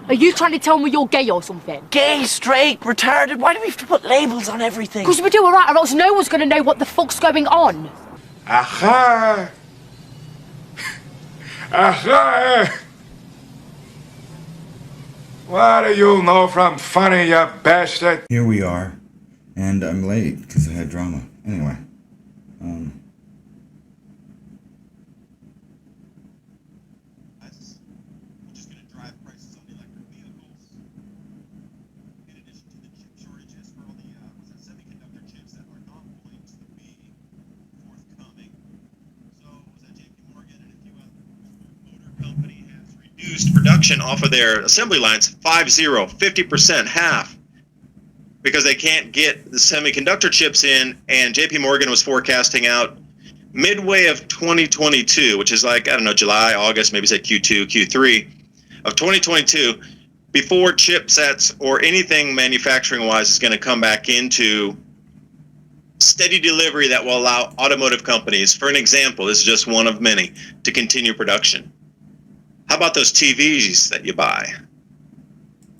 Are you trying to tell me you're gay or something? Gay, straight, retarded. Why do we have to put labels on everything? Because we do alright, or else no one's going to know what the fuck's going on. Aha! Aha! What do you know from funny, you bastard? Here we are, and I'm late because I had drama. Anyway, Just going to drive prices on electric vehicles. In addition to the chip shortages for all the semiconductor chips that are not going to be forthcoming. So was that JP Morgan and a few other motor company has reduced production off of their assembly lines 50%, half, because they can't get the semiconductor chips in, and JP Morgan was forecasting out midway of 2022, which is like, I don't know, July, August, maybe say Q2, Q3 of 2022, before chipsets or anything manufacturing-wise is going to come back into steady delivery that will allow automotive companies, for an example, this is just one of many, to continue production. How about those TVs that you buy?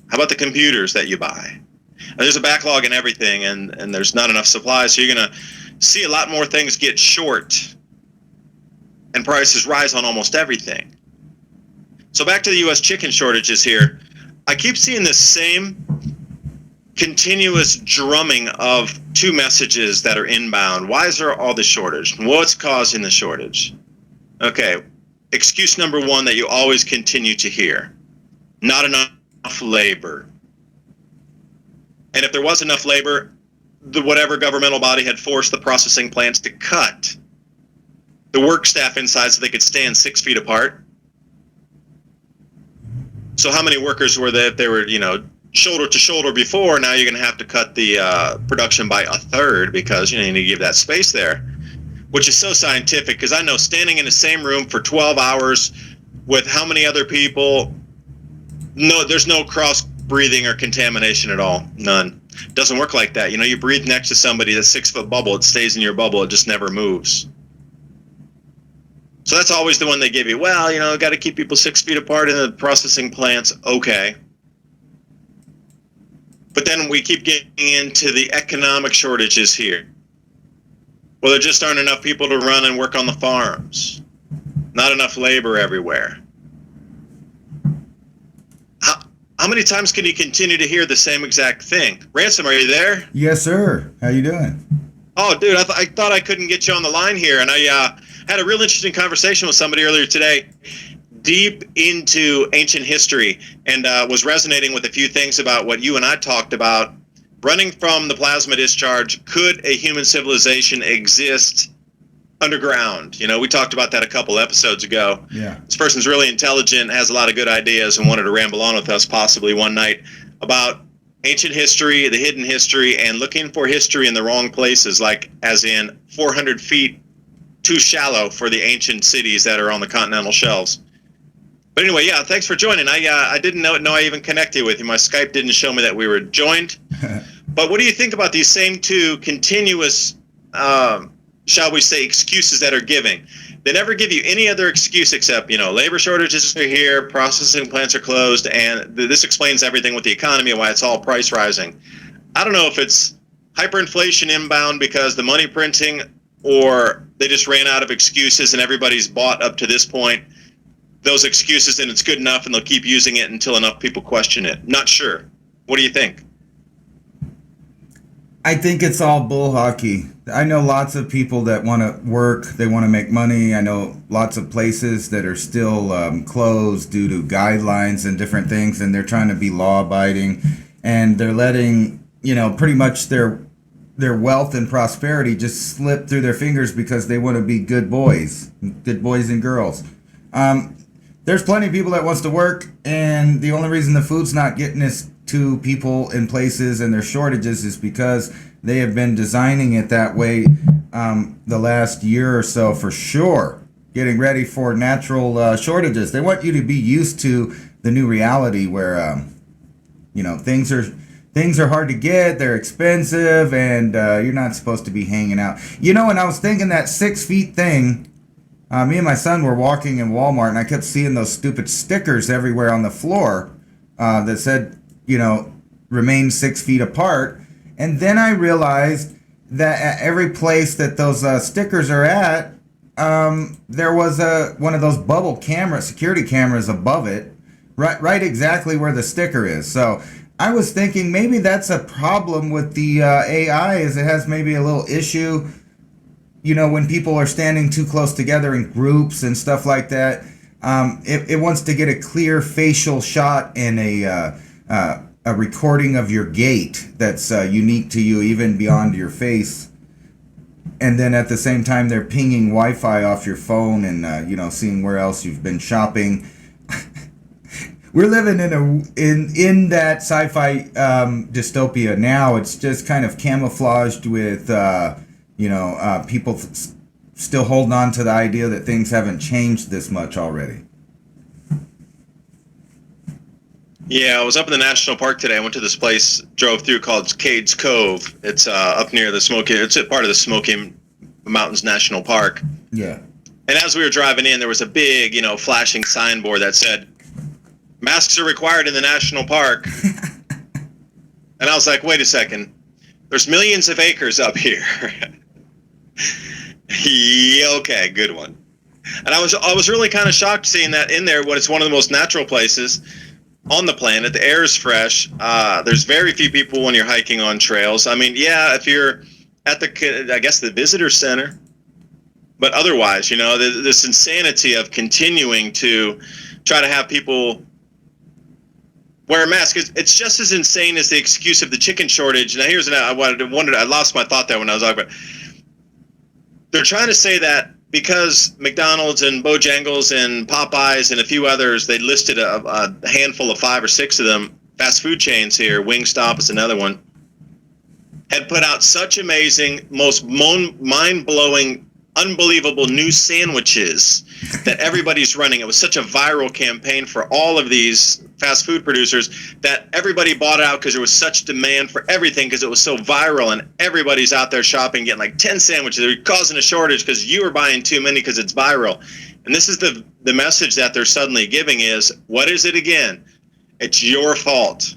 How about the computers that you buy? There's a backlog in everything, and there's not enough supply, so you're going to see a lot more things get short and prices rise on almost everything. So back to the U.S. chicken shortages here. I keep seeing this same continuous drumming of two messages that are inbound. Why is there all this shortage? What's causing the shortage? Okay, excuse number one that you always continue to hear: not enough labor. And if there was enough labor, whatever governmental body had forced the processing plants to cut the work staff inside so they could stand 6 feet apart. So how many workers were there if they were, shoulder to shoulder before? Now you're going to have to cut the production by a third because you need to give that space there, which is so scientific, because I know standing in the same room for 12 hours with how many other people, no, there's no cross breathing or contamination at all. None. Doesn't work like that. You breathe next to somebody, that's 6 foot bubble, it stays in your bubble, it just never moves. So that's always the one they give you. Well, got to keep people 6 feet apart in the processing plants. Okay. But then we keep getting into the economic shortages here. Well, there just aren't enough people to run and work on the farms. Not enough labor everywhere. How many times can you continue to hear the same exact thing? Ransom, are you there? yes, sir. How you doing? Oh, dude, I thought I couldn't get you on the line here, and I had a real interesting conversation with somebody earlier today, deep into ancient history, and was resonating with a few things about what you and I talked about. Running from the plasma discharge, could a human civilization exist underground? We talked about that a couple episodes ago. Yeah. This person's really intelligent, has a lot of good ideas, and wanted to ramble on with us possibly one night about ancient history, the hidden history, and looking for history in the wrong places, like as in 400 feet too shallow for the ancient cities that are on the continental shelves. But anyway, yeah, thanks for joining. I didn't know I even connected with you. My Skype didn't show me that we were joined. But what do you think about these same two continuous, shall we say, excuses that are giving? They never give you any other excuse except, labor shortages are here, processing plants are closed, and this explains everything with the economy and why it's all price rising. I don't know if it's hyperinflation inbound because the money printing, or they just ran out of excuses and everybody's bought up to this point those excuses and it's good enough and they'll keep using it until enough people question it. Not sure. What do you think? I think it's all bull hockey. I know lots of people that want to work, they want to make money. I know lots of places that are still closed due to guidelines and different things, and they're trying to be law-abiding, and they're letting, pretty much their wealth and prosperity just slip through their fingers because they want to be good boys and girls. There's plenty of people that wants to work, and the only reason the food's not getting us to people in places and their shortages is because they have been designing it that way the last year or so for sure, getting ready for natural shortages. They want you to be used to the new reality where things are hard to get, they're expensive, and you're not supposed to be hanging out. And I was thinking that 6 feet thing, me and my son were walking in Walmart, and I kept seeing those stupid stickers everywhere on the floor that said, remain 6 feet apart. And then I realized that at every place that those stickers are at, there was one of those bubble security cameras above it, right exactly where the sticker is. So I was thinking maybe that's a problem with the AI, is it has maybe a little issue, when people are standing too close together in groups and stuff like that. It wants to get a clear facial shot and a recording of your gait that's unique to you, even beyond your face. And then at the same time, they're pinging Wi-Fi off your phone and seeing where else you've been shopping. We're living in that sci-fi dystopia now. It's just kind of camouflaged with people still holding on to the idea that things haven't changed this much already. Yeah, I was up in the national park today. I went to this place, drove through, called Cades Cove. It's up near the Smoky. It's a part of the Smoky Mountains National Park. Yeah. And as we were driving in, there was a big, flashing signboard that said, "Masks are required in the national park." And I was like, wait a second. There's millions of acres up here. Yeah, okay, good one. And I was really kind of shocked seeing that in there when it's one of the most natural places on the planet. The air is fresh. There's very few people when you're hiking on trails. I mean, yeah, if you're at the visitor center, but otherwise, this insanity of continuing to try to have people wear a mask, it's just as insane as the excuse of the chicken shortage. Now, I lost my thought there when I was talking about. They're trying to say that because McDonald's and Bojangles and Popeyes and a few others, they listed a handful of 5 or 6 of them, fast food chains here, Wingstop is another one, had put out such amazing, most mind-blowing, unbelievable new sandwiches that everybody's running. It was such a viral campaign for all of these fast food producers that everybody bought it out because there was such demand for everything because it was so viral, and everybody's out there shopping, getting like 10 sandwiches. They're causing a shortage because you were buying too many because it's viral. And this is the message that they're suddenly giving is, what is it again? It's your fault.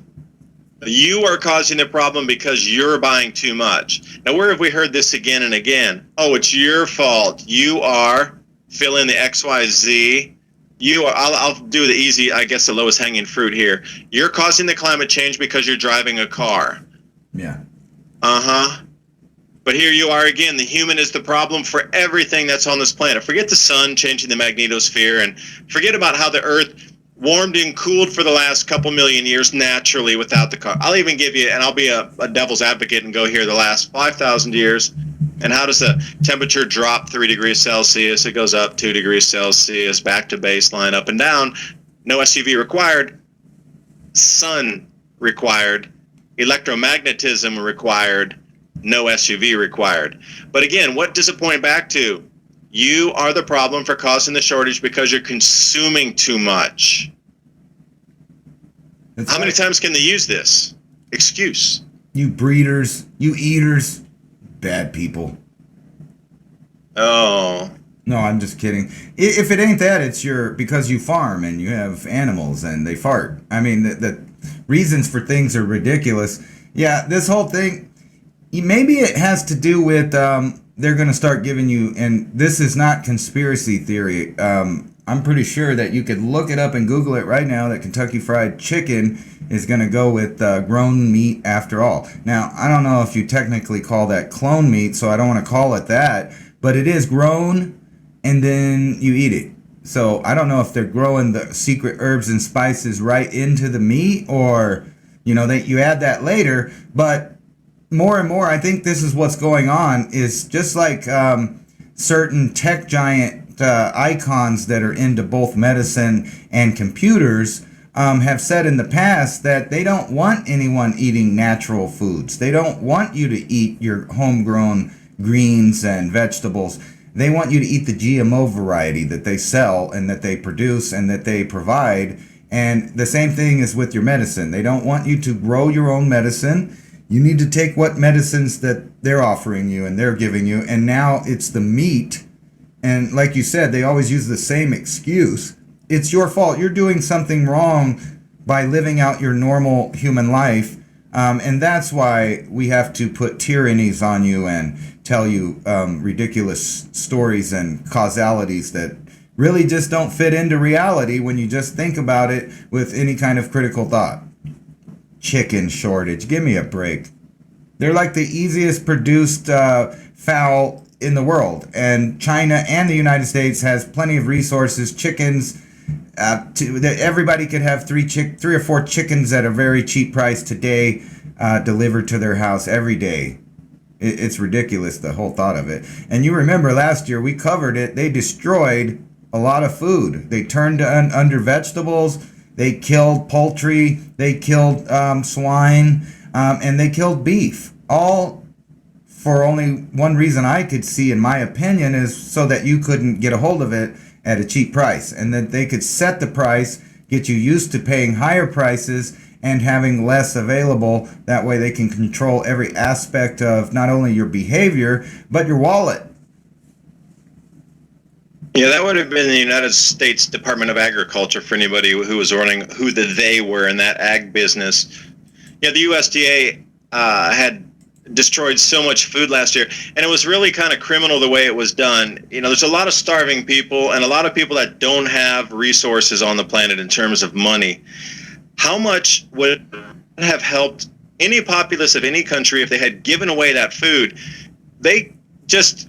You are causing the problem because you're buying too much. Now, where have we heard this again and again? Oh, it's your fault. You are, fill in the XYZ. I'll do the easy, I guess the lowest hanging fruit here. You're causing the climate change because you're driving a car. Yeah. Uh-huh. But here you are again. The human is the problem for everything that's on this planet. Forget the sun changing the magnetosphere, and forget about how the earth warmed and cooled for the last couple million years naturally without the car. I'll even give you, and I'll be a devil's advocate and go here, the last 5,000 years. And how does the temperature drop 3 degrees Celsius? It goes up 2 degrees Celsius, back to baseline, up and down. No SUV required. Sun required. Electromagnetism required. No SUV required. But again, what does it point back to? You are the problem for causing the shortage because you're consuming too much. How many times can they use this excuse? You breeders, you eaters, bad people. Oh. No, I'm just kidding. If it ain't that, it's because you farm and you have animals and they fart. I mean, the reasons for things are ridiculous. Yeah, this whole thing, maybe it has to do with they're going to start giving you, and this is not conspiracy theory. I'm pretty sure that you could look it up and Google it right now, that Kentucky Fried Chicken is going to go with grown meat after all. Now, I don't know if you technically call that clone meat, so I don't want to call it that, but it is grown and then you eat it. So I don't know if they're growing the secret herbs and spices right into the meat, or, that you add that later. But more and more, I think this is what's going on, is just like certain tech giant icons that are into both medicine and computers have said in the past that they don't want anyone eating natural foods. They don't want you to eat your homegrown greens and vegetables. They want you to eat the GMO variety that they sell and that they produce and that they provide. And the same thing is with your medicine. They don't want you to grow your own medicine. You need to take what medicines that they're offering you and they're giving you, and now it's the meat. And like you said, they always use the same excuse. It's your fault. You're doing something wrong by living out your normal human life. And that's why we have to put tyrannies on you and tell you ridiculous stories and causalities that really just don't fit into reality when you just think about it with any kind of critical thought. Chicken shortage. Give me a break. They're like the easiest produced fowl in the world. And China and the United States has plenty of resources, chickens, that everybody could have three or four chickens at a very cheap price today, delivered to their house every day. It's ridiculous, the whole thought of it. And you remember last year we covered it. They destroyed a lot of food. They turned under vegetables. They killed poultry. They killed swine, and they killed beef. All for only one reason I could see, in my opinion, is so that you couldn't get a hold of it at a cheap price, and that they could set the price, get you used to paying higher prices and having less available. That way they can control every aspect of not only your behavior, but your wallet. Yeah, that would have been the United States Department of Agriculture for anybody who was running, who the they were in that ag business. Yeah, the USDA had destroyed so much food last year, and it was really kind of criminal the way it was done. You know, there's a lot of starving people and a lot of people that don't have resources on the planet in terms of money. How much would it have helped any populace of any country if they had given away that food? They just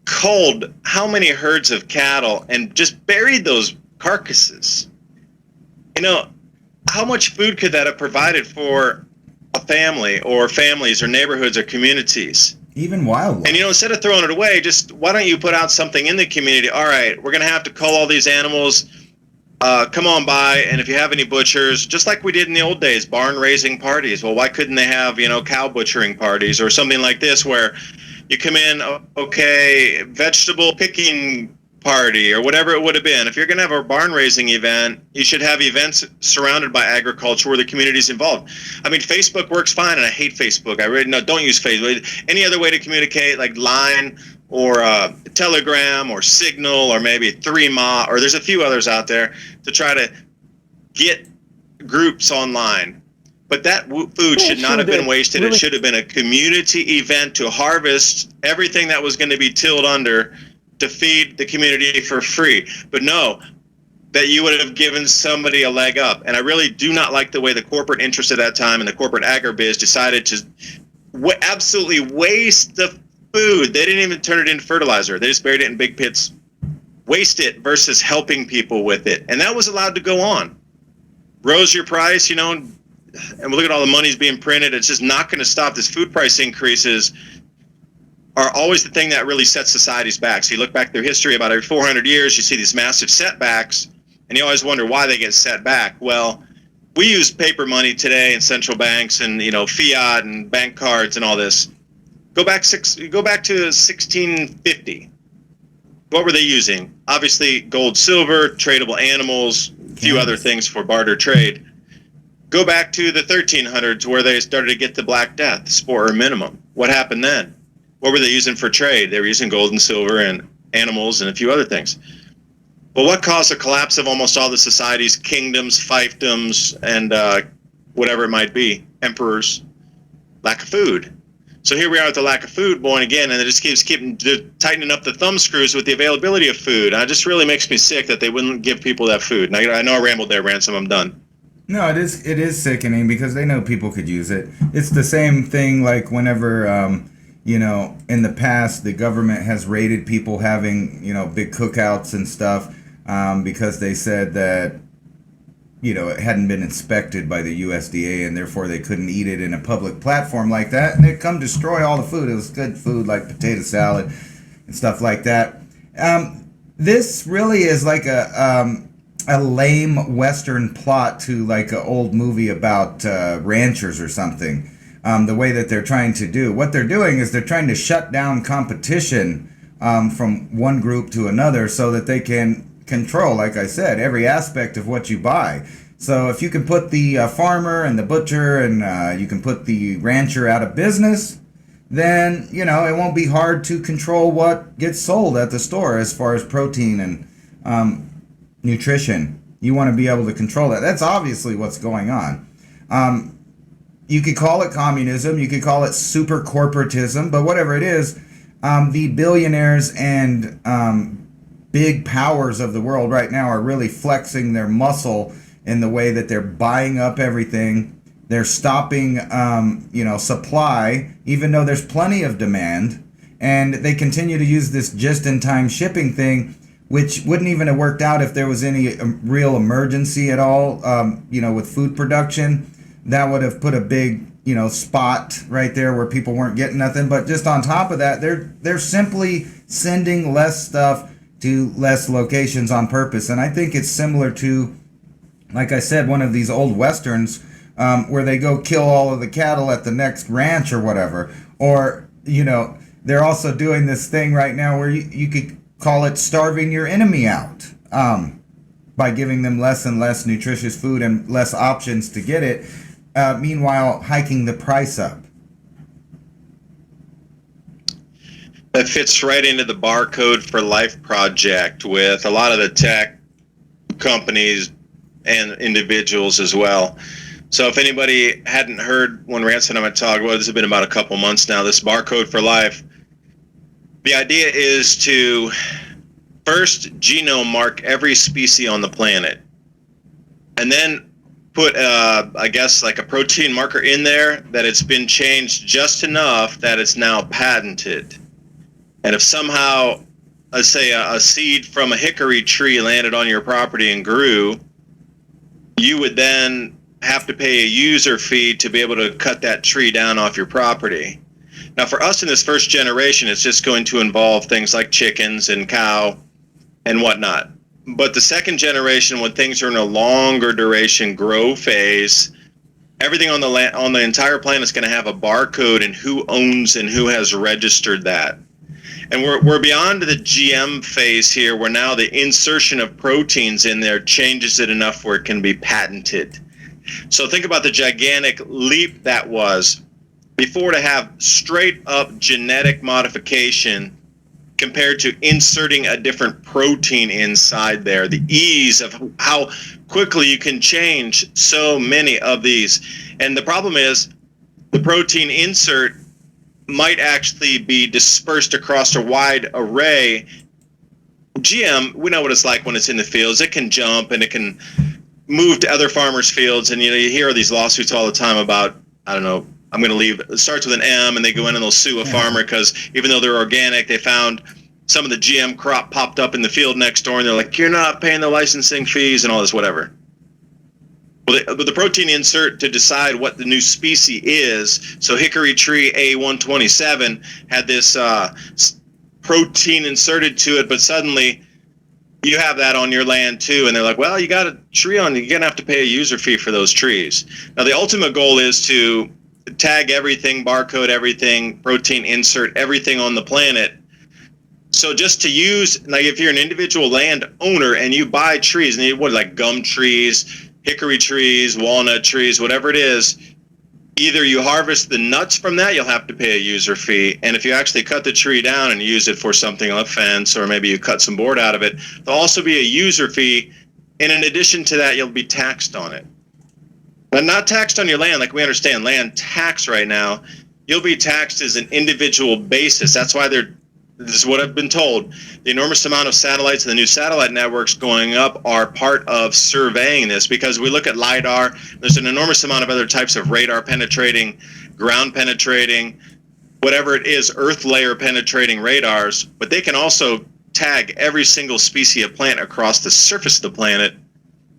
culled how many herds of cattle and just buried those carcasses. You know, how much food could that have provided for a family or families or neighborhoods or communities? Even wildlife. And, you know, instead of throwing it away, just why don't you put out something in the community? All right, we're going to have to cull all these animals. Come on by, and if you have any butchers, just like we did in the old days, barn raising parties. Well, why couldn't they have, you know, cow butchering parties or something like this where you come in, okay, vegetable picking party or whatever it would have been. If you're going to have a barn raising event, you should have events surrounded by agriculture where the community's involved. I mean, Facebook works fine, and I hate Facebook. I really don't use Facebook. Any other way to communicate, like Line or Telegram or Signal or maybe Threema, or there's a few others out there to try to get groups online. But that food should not have been wasted. It should have been a community event to harvest everything that was going to be tilled under to feed the community for free. But no, that you would have given somebody a leg up. And I really do not like the way the corporate interest at that time and the corporate agribiz decided to absolutely waste the food. They didn't even turn it into fertilizer. They just buried it in big pits. Waste it versus helping people with it. And that was allowed to go on. Rose your price, you know, and look at all the money's being printed. It's just not going to stop. This food price increases are always the thing that really sets societies back. So you look back through history, about every 400 years, you see these massive setbacks, and you always wonder why they get set back. Well, we use paper money today in central banks and, you know, fiat and bank cards and all this. Go back to 1650. What were they using? Obviously, gold, silver, tradable animals, a few other things for barter trade. Go back to the 1300s where they started to get the Black Death, spore minimum. What happened then? What were they using for trade? They were using gold and silver and animals and a few other things. Well, what caused the collapse of almost all the societies, kingdoms, fiefdoms, and whatever it might be, emperors? Lack of food. So here we are with the lack of food, born again, and it just keeps tightening up the thumb screws with the availability of food. And it just really makes me sick that they wouldn't give people that food. And I know I rambled there, Ransom. I'm done. No, it is sickening because they know people could use it. It's the same thing like whenever, you know, in the past the government has raided people having, you know, big cookouts and stuff because they said that, you know, it hadn't been inspected by the USDA and therefore they couldn't eat it in a public platform like that. And they'd come destroy all the food. It was good food like potato salad and stuff like that. This really is like a lame Western plot to like an old movie about ranchers or something. The way that they're trying to do. What they're doing is they're trying to shut down competition from one group to another so that they can control, like I said, every aspect of what you buy. So if you can put the farmer and the butcher and you can put the rancher out of business, then, you know, it won't be hard to control what gets sold at the store as far as protein and nutrition. You want to be able to control that. That's obviously what's going on. You could call it communism, you could call it super corporatism, but whatever it is, the billionaires and big powers of the world right now are really flexing their muscle in the way that they're buying up everything. They're stopping, supply, even though there's plenty of demand. And they continue to use this just-in-time shipping thing, which wouldn't even have worked out if there was any real emergency at all, with food production. That would have put a big, spot right there where people weren't getting nothing. But just on top of that, they're simply sending less stuff to less locations on purpose. And I think it's similar to, like I said, one of these old westerns where they go kill all of the cattle at the next ranch or whatever. Or, they're also doing this thing right now where you could call it starving your enemy out by giving them less and less nutritious food and less options to get it. Meanwhile, hiking the price up. That fits right into the Barcode for Life project with a lot of the tech companies and individuals as well. So if anybody hadn't heard when Rance and I talk, well, this has been about a couple months now, this Barcode for Life, the idea is to first genome mark every species on the planet and then put, like a protein marker in there that it's been changed just enough that it's now patented. And if somehow, let's say a seed from a hickory tree landed on your property and grew, you would then have to pay a user fee to be able to cut that tree down off your property. Now for us in this first generation, it's just going to involve things like chickens and cow and whatnot. But the second generation, when things are in a longer duration grow phase, everything on the entire planet is going to have a barcode and who owns and who has registered that. And we're beyond the GM phase here, where now the insertion of proteins in there changes it enough where it can be patented. So think about the gigantic leap that was before to have straight up genetic modification compared to inserting a different protein inside there. The ease of how quickly you can change so many of these. And the problem is the protein insert might actually be dispersed across a wide array. GM, we know what it's like when it's in the fields. It can jump and it can move to other farmers' fields. And you hear these lawsuits all the time about, I don't know, I'm going to leave. It starts with an M, and they go in and they'll sue a farmer because even though they're organic, they found some of the GM crop popped up in the field next door, and they're like, you're not paying the licensing fees and all this whatever. Well, the protein insert to decide what the new species is, so hickory tree A127 had this protein inserted to it, but suddenly you have that on your land too, and they're like, well, you got a tree on, you're going to have to pay a user fee for those trees. Now, the ultimate goal is to tag everything, barcode everything, protein insert everything on the planet. So just to use, like if you're an individual land owner and you buy trees, and you would like gum trees, hickory trees, walnut trees, whatever it is, either you harvest the nuts from that, you'll have to pay a user fee. And if you actually cut the tree down and use it for something like a fence, or maybe you cut some board out of it, there'll also be a user fee. And in addition to that, you'll be taxed on it. But not taxed on your land like we understand land tax right now. You'll be taxed as an individual basis. That's why this is what I've been told. The enormous amount of satellites and the new satellite networks going up are part of surveying this, because we look at LiDAR. There's an enormous amount of other types of radar penetrating, ground penetrating, whatever it is, earth layer penetrating radars, but they can also tag every single species of plant across the surface of the planet.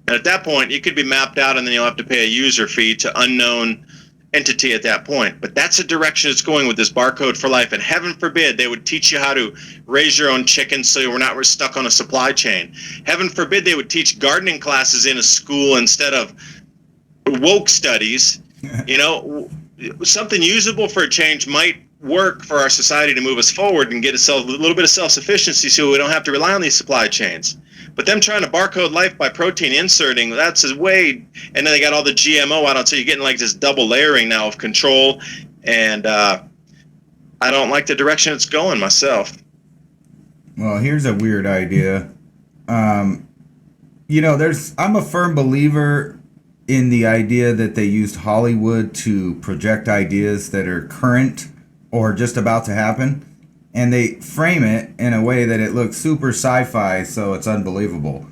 And at that point, you could be mapped out, and then you'll have to pay a user fee to unknown entity at that point. But that's the direction it's going with this Barcode for Life. And heaven forbid they would teach you how to raise your own chickens so we're not stuck on a supply chain. Heaven forbid they would teach gardening classes in a school instead of woke studies. Something usable for a change might work for our society to move us forward and get a little bit of self-sufficiency so we don't have to rely on these supply chains. But them trying to barcode life by protein inserting, that's a way, and then they got all the GMO out, so you're getting like this double layering now of control, and I don't like the direction it's going myself. Well, here's a weird idea. I'm a firm believer in the idea that they used Hollywood to project ideas that are current or just about to happen, and they frame it in a way that it looks super sci-fi, so it's unbelievable.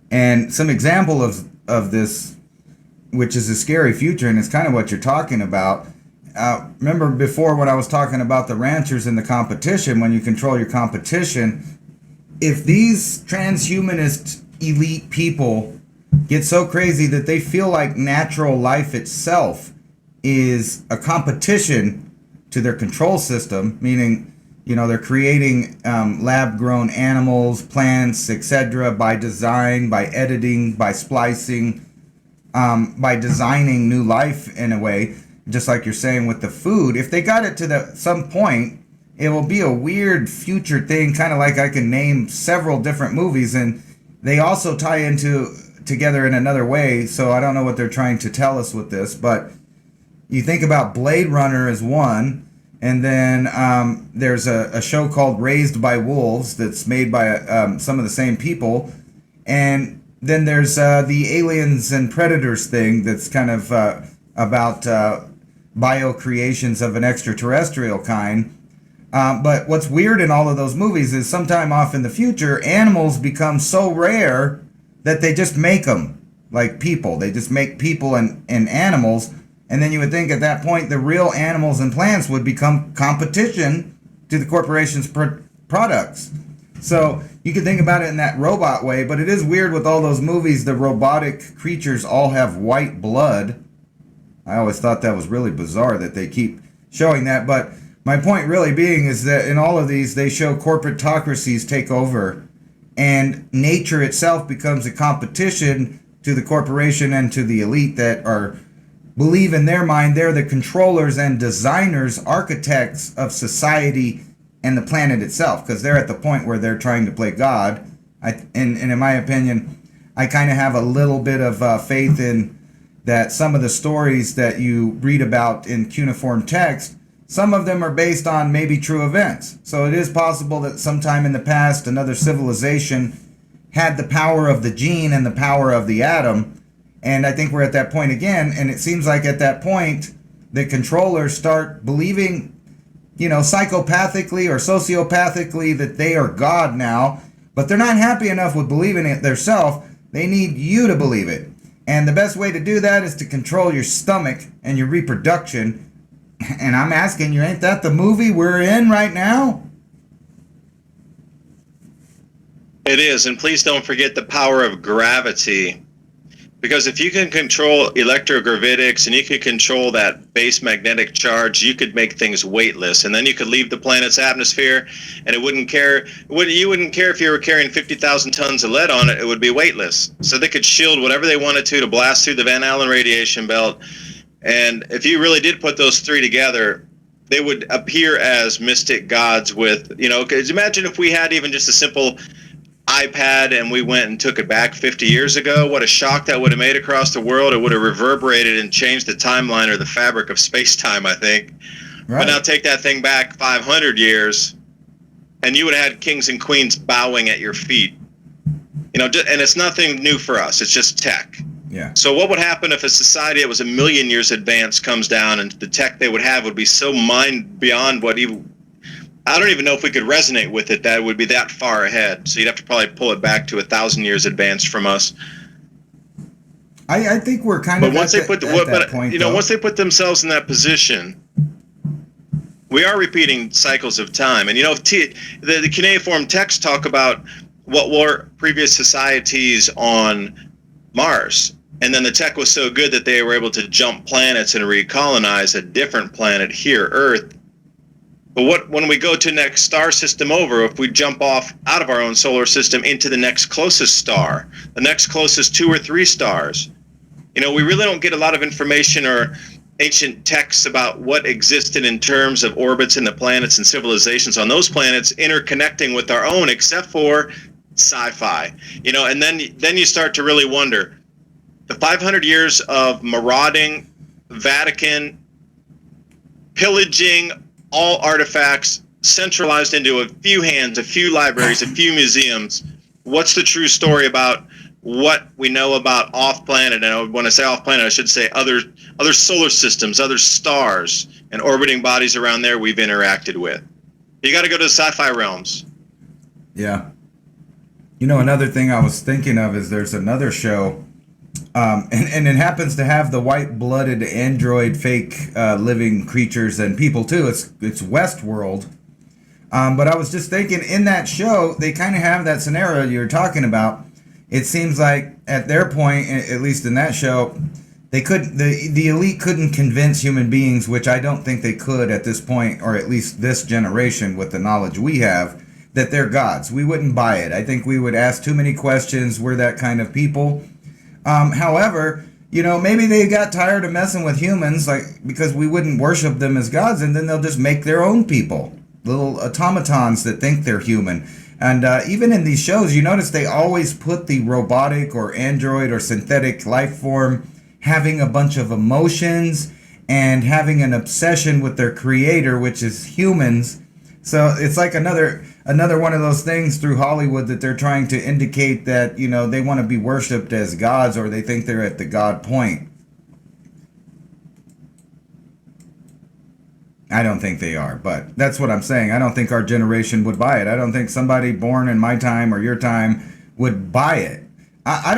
And some example of this, which is a scary future, and it's kind of what you're talking about. Remember before when I was talking about the ranchers and the competition, when you control your competition, if these transhumanist elite people get so crazy that they feel like natural life itself is a competition to their control system, meaning, they're creating lab-grown animals, plants, etc., by design, by editing, by splicing, by designing new life in a way, just like you're saying with the food. If they got it to some point, it will be a weird future thing, kind of like I can name several different movies, and they also tie into together in another way, so I don't know what they're trying to tell us with this, but you think about Blade Runner as one, and then there's a show called Raised by Wolves that's made by some of the same people, and then there's the Aliens and Predators thing that's kind of about bio-creations of an extraterrestrial kind. But what's weird in all of those movies is sometime off in the future, animals become so rare that they just make them like people. They just make people and animals. And then you would think at that point the real animals and plants would become competition to the corporation's products. So you can think about it in that robot way, but it is weird with all those movies, the robotic creatures all have white blood. I always thought that was really bizarre that they keep showing that. But my point really being is that in all of these, they show corporatocracies take over, and nature itself becomes a competition to the corporation and to the elite that believe in their mind they're the controllers and designers, architects of society and the planet itself, because they're at the point where they're trying to play God. And in my opinion, I kind of have a little bit of faith in that some of the stories that you read about in cuneiform text, some of them are based on maybe true events. So it is possible that sometime in the past, another civilization had the power of the gene and the power of the atom. And I think we're at that point again. And it seems like at that point, the controllers start believing, psychopathically or sociopathically that they are God now. But they're not happy enough with believing it themselves. They need you to believe it. And the best way to do that is to control your stomach and your reproduction. And I'm asking you, ain't that the movie we're in right now? It is, and please don't forget the power of gravity. Because if you can control electrogravitics and you can control that base magnetic charge, you could make things weightless, and then you could leave the planet's atmosphere, and you wouldn't care if you were carrying 50,000 tons of lead on it. It would be weightless. So they could shield whatever they wanted to blast through the Van Allen radiation belt. And if you really did put those three together, they would appear as mystic gods with, because imagine if we had even just a simple iPad and we went and took it back 50 years ago, what a shock that would have made across the world. It would have reverberated and changed the timeline or the fabric of space-time, I think. Right. But now take that thing back 500 years, and you would have had kings and queens bowing at your feet. And it's nothing new for us. It's just tech. Yeah. So what would happen if a society that was a million years advanced comes down and the tech they would have would be so mind beyond what even... I don't even know if we could resonate with it. That would be that far ahead. So you'd have to probably pull it back to 1,000 years advanced from us. I think we're kind of. But once they put once they put themselves in that position, we are repeating cycles of time. And the cuneiform texts talk about what were previous societies on Mars, and then the tech was so good that they were able to jump planets and recolonize a different planet here, Earth. But when we go to next star system over, if we jump off out of our own solar system into the next closest star, the next closest 2 or 3 stars, we really don't get a lot of information or ancient texts about what existed in terms of orbits and the planets and civilizations on those planets interconnecting with our own, except for sci-fi. And then you start to really wonder, the 500 years of marauding, Vatican, pillaging all artifacts centralized into a few hands, a few libraries, a few museums. What's the true story about what we know about off-planet, and when I say off-planet, I should say other solar systems, other stars, and orbiting bodies around there we've interacted with. You got to go to the sci-fi realms. Yeah. You know, another thing I was thinking of is there's another show, and it happens to have the white-blooded android fake living creatures and people too. It's Westworld. But I was just thinking, in that show, they kind of have that scenario you're talking about. It seems like at their point, at least in that show, they couldn't. The elite couldn't convince human beings, which I don't think they could at this point, or at least this generation, with the knowledge we have, that they're gods. We wouldn't buy it. I think we would ask too many questions. We're that kind of people. However, you know, maybe they got tired of messing with humans, like, because we wouldn't worship them as gods, and then they'll just make their own people, little automatons that think they're human. And even in these shows, you notice they always put the robotic or android or synthetic life form having a bunch of emotions and having an obsession with their creator, which is humans. So it's like another one of those things through Hollywood that they're trying to indicate that, you know, they want to be worshipped as gods, or they think they're at the god point. I don't think they are, but that's what I'm saying. I don't think our generation would buy it. I don't think somebody born in my time or your time would buy it. I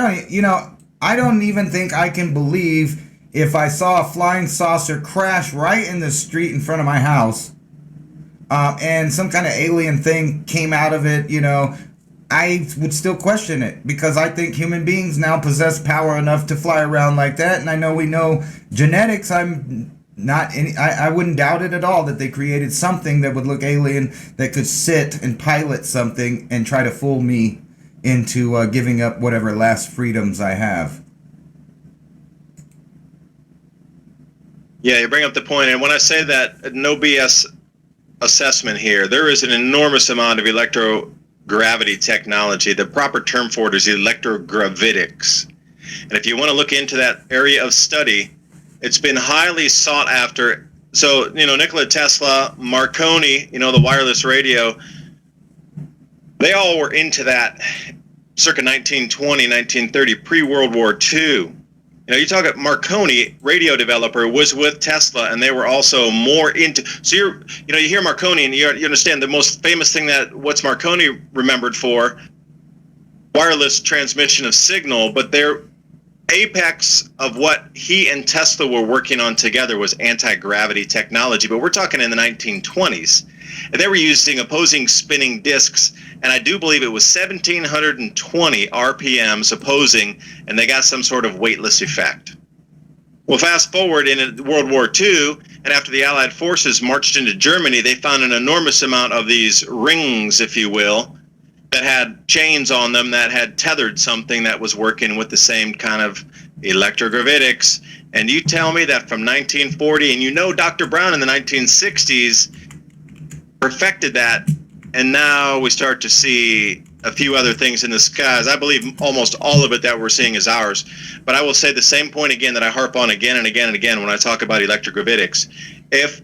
don't even think I can believe if I saw a flying saucer crash right in the street in front of my house, and some kind of alien thing came out of it, you know, I would still question it, because I think human beings now possess power enough to fly around like that. And I know we know genetics. I wouldn't doubt it at all that they created something that would look alien, that could sit and pilot something and try to fool me into giving up whatever last freedoms I have. Yeah, you bring up the point, and when I say that, no BS assessment here, there is an enormous amount of electrogravity technology. The proper term for it is electrogravitics. And if you want to look into that area of study, it's been highly sought after. So, you know, Nikola Tesla, Marconi, you know, the wireless radio, they all were into that circa 1920, 1930, pre-World War II. You know, you talk about Marconi, radio developer, was with Tesla, and they were also more into. So you hear Marconi, and you understand the most famous thing what's Marconi remembered for? Wireless transmission of signal, but their apex of what he and Tesla were working on together was anti-gravity technology. But we're talking in the 1920s, and they were using opposing spinning disks, and I do believe it was 1,720 RPMs opposing, and they got some sort of weightless effect. Well, fast forward in World War II, and after the Allied forces marched into Germany, they found an enormous amount of these rings, if you will, that had chains on them that had tethered something that was working with the same kind of electrogravitics. And you tell me that from 1940, and you know Dr. Brown in the 1960s perfected that, and now we start to see a few other things in the skies. I believe almost all of it that we're seeing is ours. But I will say the same point again that I harp on again and again and again when I talk about electrogravitics. If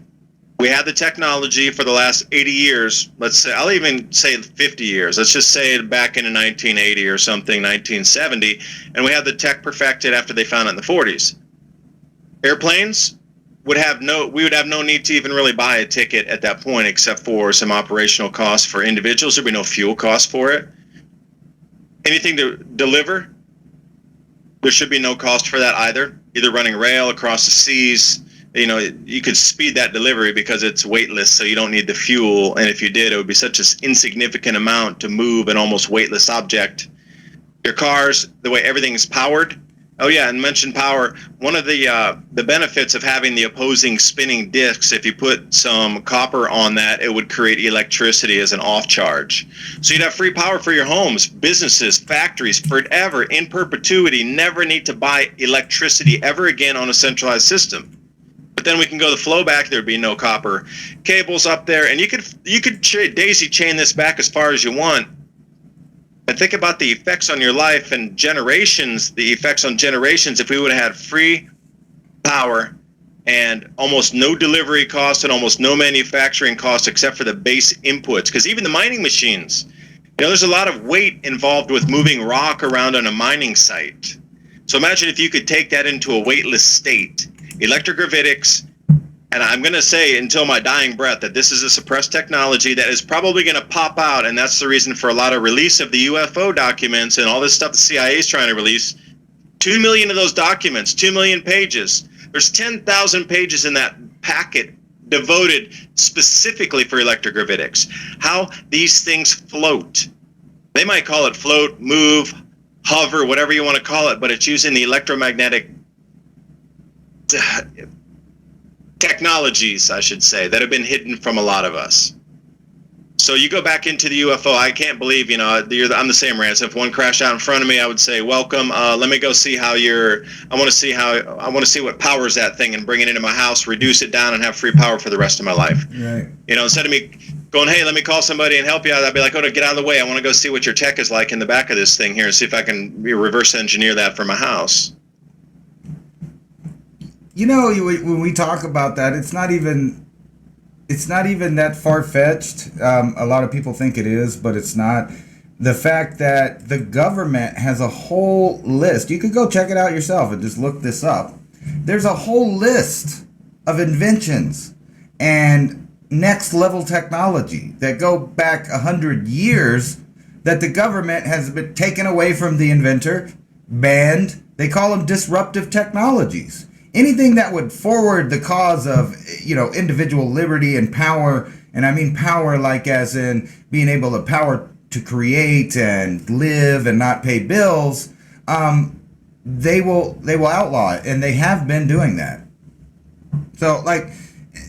we had the technology for the last 80 years, let's say, I'll even say 50 years, let's just say back in 1980 or something, 1970, and we had the tech perfected after they found it in the 40s. Airplanes we would have no need to even really buy a ticket at that point, except for some operational costs for individuals. There'd be no fuel costs for it. Anything to deliver, there should be no cost for that either. Either running rail across the seas, you know, you could speed that delivery because it's weightless, so you don't need the fuel. And if you did, it would be such an insignificant amount to move an almost weightless object. Your cars, the way everything is powered. Oh yeah, and mention power. One of the benefits of having the opposing spinning discs, if you put some copper on that, it would create electricity as an off charge. So you'd have free power for your homes, businesses, factories, forever, in perpetuity. Never need to buy electricity ever again on a centralized system. But then we can go the flow back. There'd be no copper cables up there, and you could daisy chain this back as far as you want. And think about the effects on your life and generations, the effects on generations if we would have had free power and almost no delivery costs and almost no manufacturing costs except for the base inputs. Because even the mining machines, there's a lot of weight involved with moving rock around on a mining site. So imagine if you could take that into a weightless state. Electrogravitics, and I'm going to say until my dying breath that this is a suppressed technology that is probably going to pop out, and that's the reason for a lot of release of the UFO documents and all this stuff the CIA is trying to release. 2 million of those documents, 2 million pages. There's 10,000 pages in that packet devoted specifically for electrogravitics. How these things float. They might call it float, move, hover, whatever you want to call it, but it's using the electromagnetic technologies, I should say, that have been hidden from a lot of us. So you go back into the UFO. I can't believe, I'm the same rant. So if one crashed out in front of me, I would say, welcome. Let me go see how I want to see what powers that thing and bring it into my house, reduce it down, and have free power for the rest of my life. Right. Instead of me going, hey, let me call somebody and help you out, I'd be like, oh, get out of the way. I want to go see what your tech is like in the back of this thing here and see if I can reverse engineer that for my house. When we talk about that, it's not even that far-fetched. A lot of people think it is, but it's not. The fact that the government has a whole list, you could go check it out yourself and just look this up. There's a whole list of inventions and next level technology that go back 100 years that the government has been taken away from the inventor, banned. They call them disruptive technologies. Anything that would forward the cause of, individual liberty and power, and I mean power like as in being able to power to create and live and not pay bills, they will outlaw it, and they have been doing that. So,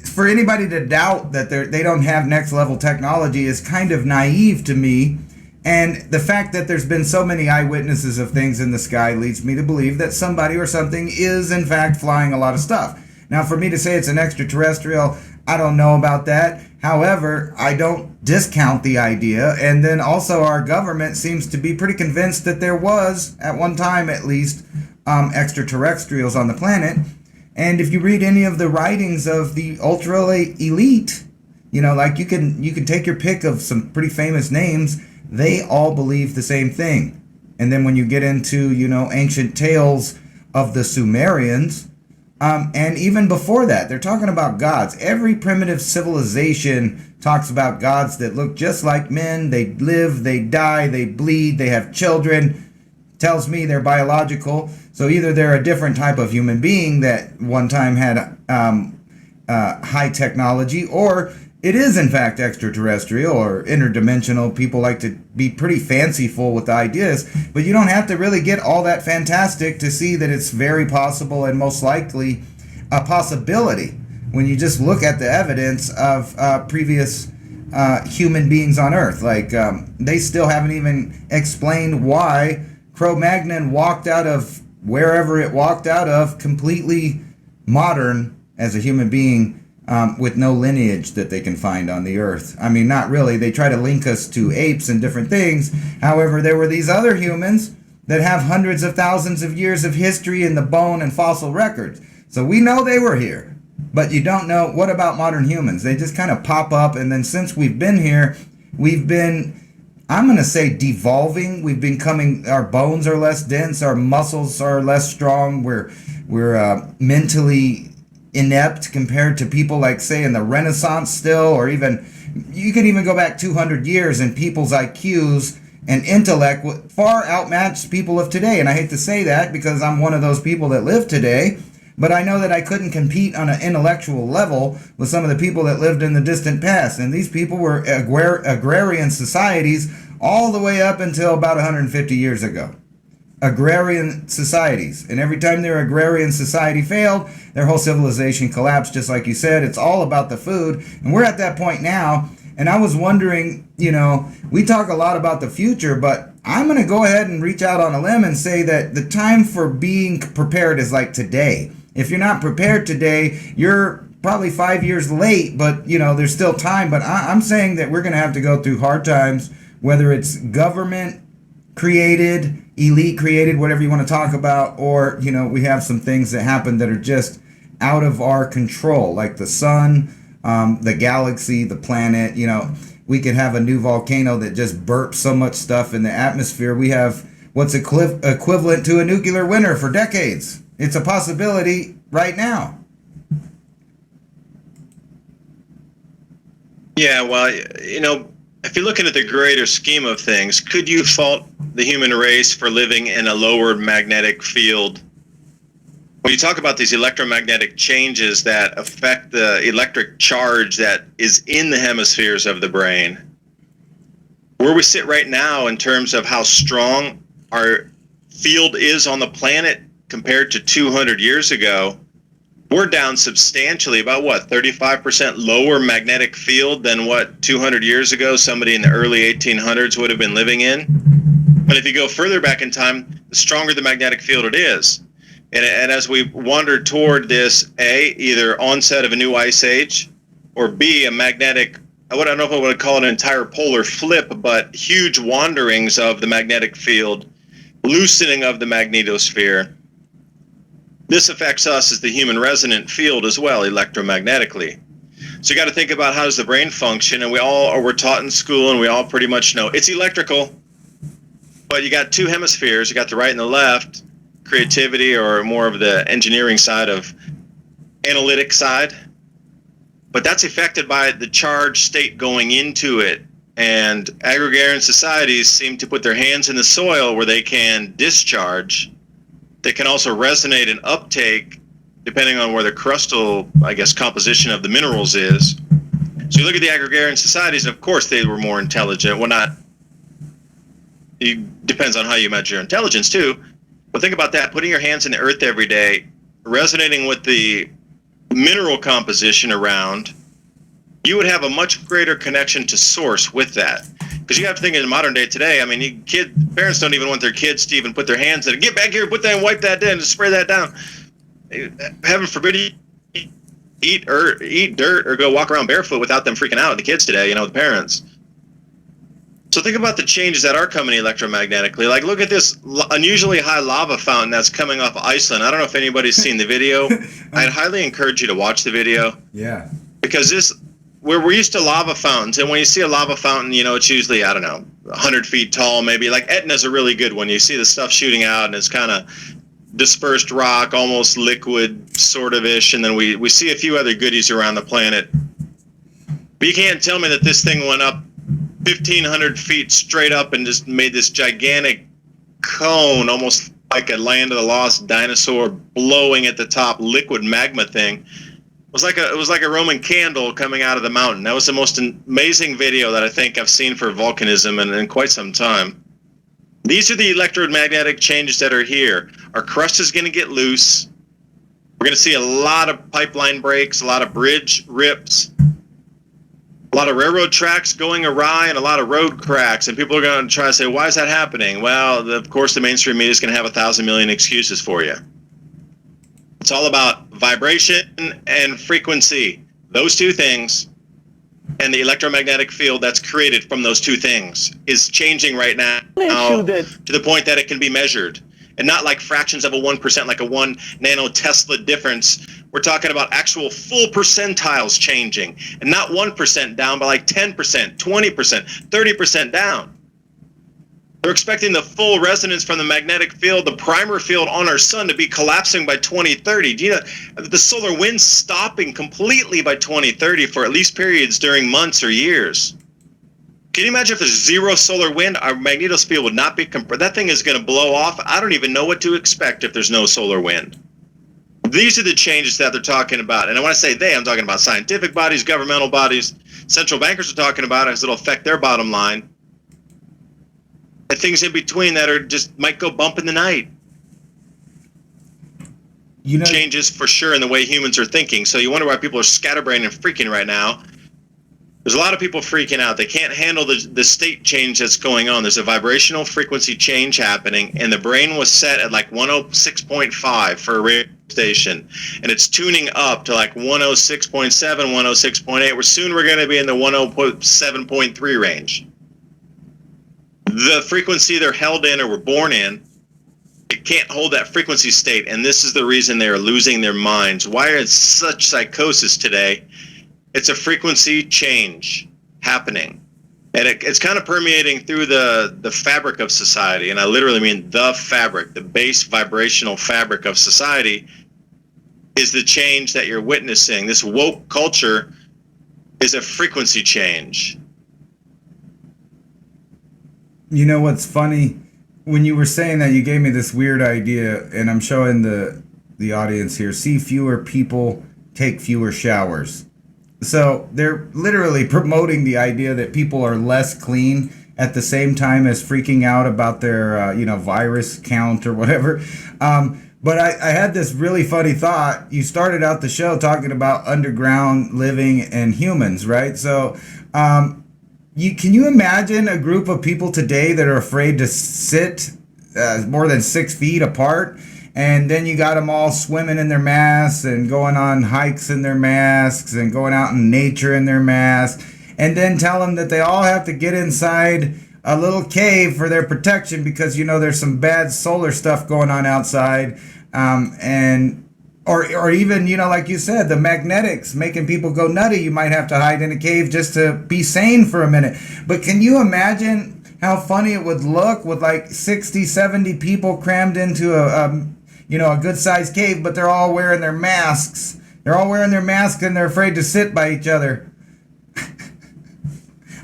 for anybody to doubt that they don't have next level technology is kind of naive to me. And the fact that there's been so many eyewitnesses of things in the sky leads me to believe that somebody or something is in fact flying a lot of stuff. Now, for me to say it's an extraterrestrial, I don't know about that. However, I don't discount the idea. And then also our government seems to be pretty convinced that there was, at one time at least, extraterrestrials on the planet. And if you read any of the writings of the ultra elite, you can take your pick of some pretty famous names. They all believe the same thing. And then when you get into, ancient tales of the Sumerians, and even before that, they're talking about gods. Every primitive civilization talks about gods that look just like men. They live, they die, they bleed, they have children. Tells me they're biological. So either they're a different type of human being that one time had high technology, or it is, in fact, extraterrestrial or interdimensional. People like to be pretty fanciful with ideas, but you don't have to really get all that fantastic to see that it's very possible and most likely a possibility when you just look at the evidence of previous human beings on Earth. They still haven't even explained why Cro-Magnon walked out of wherever it walked out of completely modern as a human being, with no lineage that they can find on the earth. I mean, not really. They try to link us to apes and different things. However, there were these other humans that have hundreds of thousands of years of history in the bone and fossil records. So we know they were here. But you don't know, what about modern humans? They just kind of pop up, and then since we've been here, we've been, I'm going to say, devolving. We've been coming, our bones are less dense, our muscles are less strong, we're mentally inept compared to people like, say, in the Renaissance still, or even, you could even go back 200 years and people's IQs and intellect far outmatched people of today. And I hate to say that because I'm one of those people that live today, but I know that I couldn't compete on an intellectual level with some of the people that lived in the distant past. And these people were agrarian societies all the way up until about 150 years ago. Agrarian societies, and every time their agrarian society failed, their whole civilization collapsed, just like you said. It's all about the food, and we're at that point now. And I was wondering, we talk a lot about the future, but I'm going to go ahead and reach out on a limb and say that the time for being prepared is like today. If you're not prepared today, you're probably 5 years late, but there's still time. But I'm saying that we're going to have to go through hard times, whether it's government created, elite created, whatever you want to talk about, or we have some things that happen that are just out of our control, like the sun, the galaxy, the planet. we could have a new volcano that just burps so much stuff in the atmosphere. We have what's equivalent to a nuclear winter for decades. It's a possibility right now. Yeah, well, if you're looking at the greater scheme of things, could you fault the human race for living in a lower magnetic field? When you talk about these electromagnetic changes that affect the electric charge that is in the hemispheres of the brain, where we sit right now in terms of how strong our field is on the planet compared to 200 years ago, we're down substantially, about 35% lower magnetic field than what 200 years ago somebody in the early 1800s would have been living in. But if you go further back in time, the stronger the magnetic field it is. And as we wander toward this, A, either onset of a new ice age, or B, a magnetic, I don't know if I would call it an entire polar flip, but huge wanderings of the magnetic field, loosening of the magnetosphere. This affects us as the human resonant field as well, electromagnetically. So you got to think about how does the brain function, and we're taught in school, and we all pretty much know it's electrical. But you got two hemispheres, you got the right and the left, creativity or more of the engineering side of analytic side. But that's affected by the charge state going into it. And agrarian societies seem to put their hands in the soil where they can discharge. They can also resonate and uptake depending on where the crustal, composition of the minerals is. So you look at the agrarian societies, and of course they were more intelligent. Well, it depends on how you measure intelligence too. But think about that, putting your hands in the earth every day, resonating with the mineral composition around, you would have a much greater connection to source with that. Because you have to think in the modern day today, parents don't even want their kids to even put their hands in it. Get back here, put that and wipe that down, and spray that down. Heaven forbid you eat dirt or go walk around barefoot without them freaking out, the kids today, the parents. So think about the changes that are coming electromagnetically. Like, look at this unusually high lava fountain that's coming off Iceland. I don't know if anybody's seen the video. I'd highly encourage you to watch the video. Yeah. Because we're used to lava fountains, and when you see a lava fountain, it's usually, 100 feet tall, maybe. Like Etna's a really good one. You see the stuff shooting out, and it's kind of dispersed rock, almost liquid, sort of-ish, and then we see a few other goodies around the planet. But you can't tell me that this thing went up 1,500 feet straight up and just made this gigantic cone, almost like a Land of the Lost dinosaur blowing at the top, liquid magma thing. It was like a Roman candle coming out of the mountain. That was the most amazing video that I think I've seen for volcanism in quite some time. These are the electromagnetic changes that are here. Our crust is going to get loose. We're going to see a lot of pipeline breaks, a lot of bridge rips, a lot of railroad tracks going awry, and a lot of road cracks. And people are going to try to say, why is that happening? Well, of course, the mainstream media is going to have 1,000 million excuses for you. It's all about vibration and frequency. Those two things, and the electromagnetic field that's created from those two things is changing right now to the point that it can be measured. And not like fractions of a 1%, like a 1 nanotesla difference. We're talking about actual full percentiles changing, and not 1% down, but like 10%, 20%, 30% down. They're expecting the full resonance from the magnetic field, the primer field on our sun, to be collapsing by 2030. Do you know the solar wind stopping completely by 2030 for at least periods during months or years? Can you imagine if there's zero solar wind, our magnetosphere would not be that thing is going to blow off. I don't even know what to expect if there's no solar wind. These are the changes that they're talking about. And when I say they, I'm talking about scientific bodies, governmental bodies, central bankers are talking about it as it'll affect their bottom line. And things in between that are just might go bump in the night. Changes for sure in the way humans are thinking. So you wonder why people are scatterbrained and freaking right now. There's a lot of people freaking out. They can't handle the state change that's going on. There's a vibrational frequency change happening, and the brain was set at like 106.5 for a radio station, and it's tuning up to like 106.7, 106.8. Soon we're going to be in the 107.3 range. The frequency they're held in or were born in, it can't hold that frequency state, and this is the reason they are losing their minds. Why is such psychosis today? It's a frequency change happening. And it's kind of permeating through the fabric of society. And I literally mean the fabric, the base vibrational fabric of society is the change that you're witnessing. This woke culture is a frequency change. You know what's funny? When you were saying that, you gave me this weird idea, and I'm showing the audience here. See fewer people, take fewer showers. So they're literally promoting the idea that people are less clean at the same time as freaking out about their, virus count or whatever. But I had this really funny thought. You started out the show talking about underground living and humans, right? So can you imagine a group of people today that are afraid to sit more than 6 feet apart? And then you got them all swimming in their masks and going on hikes in their masks and going out in nature in their masks. And then tell them that they all have to get inside a little cave for their protection because, there's some bad solar stuff going on outside. Or even, like you said, the magnetics making people go nutty. You might have to hide in a cave just to be sane for a minute. But can you imagine how funny it would look with like 60, 70 people crammed into a good-sized cave, but they're all wearing their masks. They're all wearing their masks and they're afraid to sit by each other.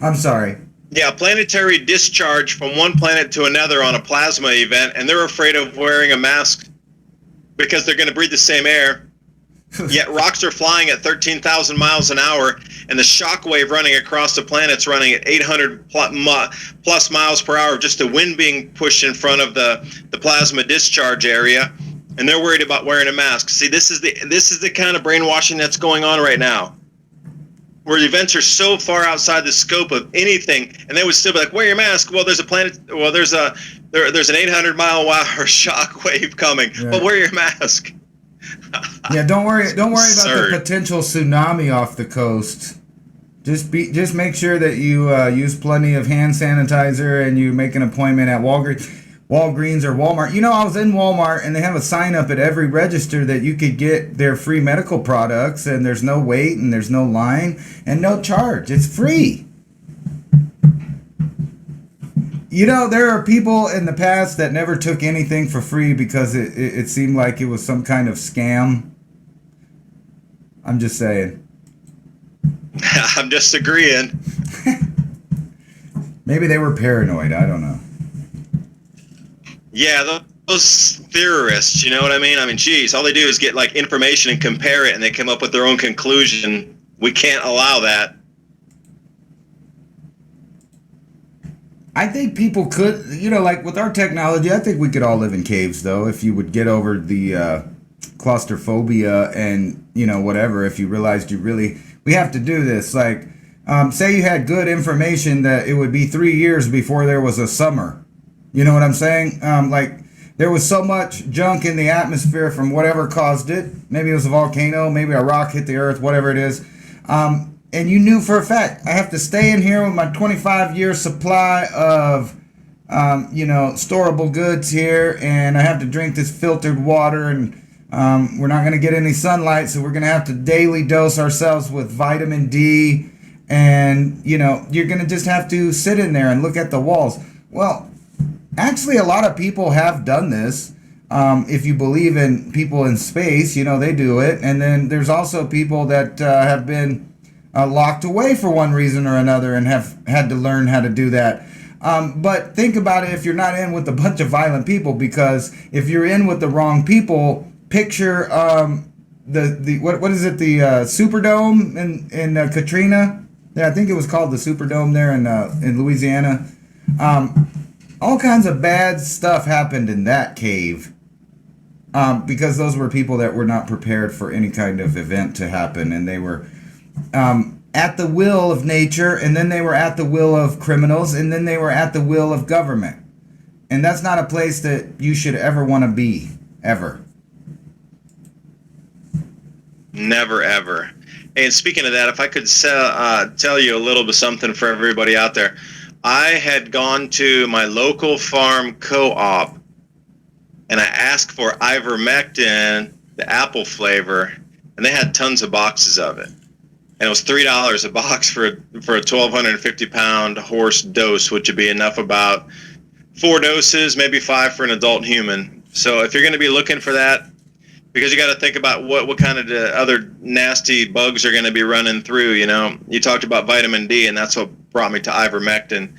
I'm sorry. Yeah, planetary discharge from one planet to another on a plasma event, and they're afraid of wearing a mask because they're going to breathe the same air. Yet rocks are flying at 13,000 miles an hour, and the shock wave running across the planet's running at 800 plus miles per hour, just the wind being pushed in front of the plasma discharge area, and they're worried about wearing a mask. See, this is the kind of brainwashing that's going on right now, where events are so far outside the scope of anything, and they would still be like, wear your mask. Well, there's an 800-mile-an-hour shock wave coming. Right. Well, wear your mask. Yeah, don't worry about the potential tsunami off the coast. Just make sure that you use plenty of hand sanitizer and you make an appointment at Walgreens or Walmart. I was in Walmart and they have a sign up at every register that you could get their free medical products, and there's no wait and there's no line and no charge. It's free. There are people in the past that never took anything for free because it seemed like it was some kind of scam. I'm just saying. I'm just agreeing. Maybe they were paranoid. I don't know. Yeah, those theorists, you know what I mean? I mean, geez, all they do is get like information and compare it, and they come up with their own conclusion. We can't allow that. I think people could, like with our technology, I think we could all live in caves, though, if you would get over the claustrophobia and, whatever, if you realized we have to do this. Like, say you had good information that it would be 3 years before there was a summer. You know what I'm saying? Like, there was so much junk in the atmosphere from whatever caused it. Maybe it was a volcano, maybe a rock hit the earth, whatever it is. And you knew for a fact, I have to stay in here with my 25-year supply of, storable goods here, and I have to drink this filtered water, and we're not going to get any sunlight, so we're going to have to daily dose ourselves with vitamin D, and, you're going to just have to sit in there and look at the walls. Well, actually, a lot of people have done this. If you believe in people in space, they do it, and then there's also people that have been locked away for one reason or another and have had to learn how to do that. But think about it if you're not in with a bunch of violent people, because if you're in with the wrong people, picture what is it, the Superdome in Katrina? Yeah, I think it was called the Superdome there in Louisiana. All kinds of bad stuff happened in that cave because those were people that were not prepared for any kind of event to happen, and they were at the will of nature, and then they were at the will of criminals, and then they were at the will of government. And that's not a place that you should ever want to be, ever. Never, ever. And speaking of that, if I could tell you a little bit something for everybody out there. I had gone to my local farm co-op, and I asked for ivermectin, the apple flavor, and they had tons of boxes of it. and it was $3 a box for a 1,250-pound horse dose, which would be enough about 4 doses, maybe 5 for an adult human. So if you're going to be looking for that, because you got to think about what kind of other nasty bugs are going to be running through. You know, you talked about vitamin D, and that's what brought me to ivermectin,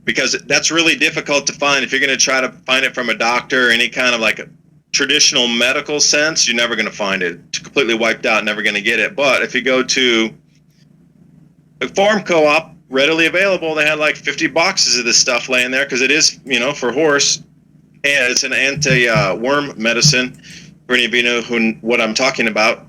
because that's really difficult to find. If you're going to try to find it from a doctor or any kind of like a traditional medical sense, you're never going to find it. It's completely wiped out, never going to get it. But if you go to a farm co-op, readily available, they had like 50 boxes of this stuff laying there, because it is, you know, for horse, and it's an anti-worm medicine. For any of you know what I'm talking about,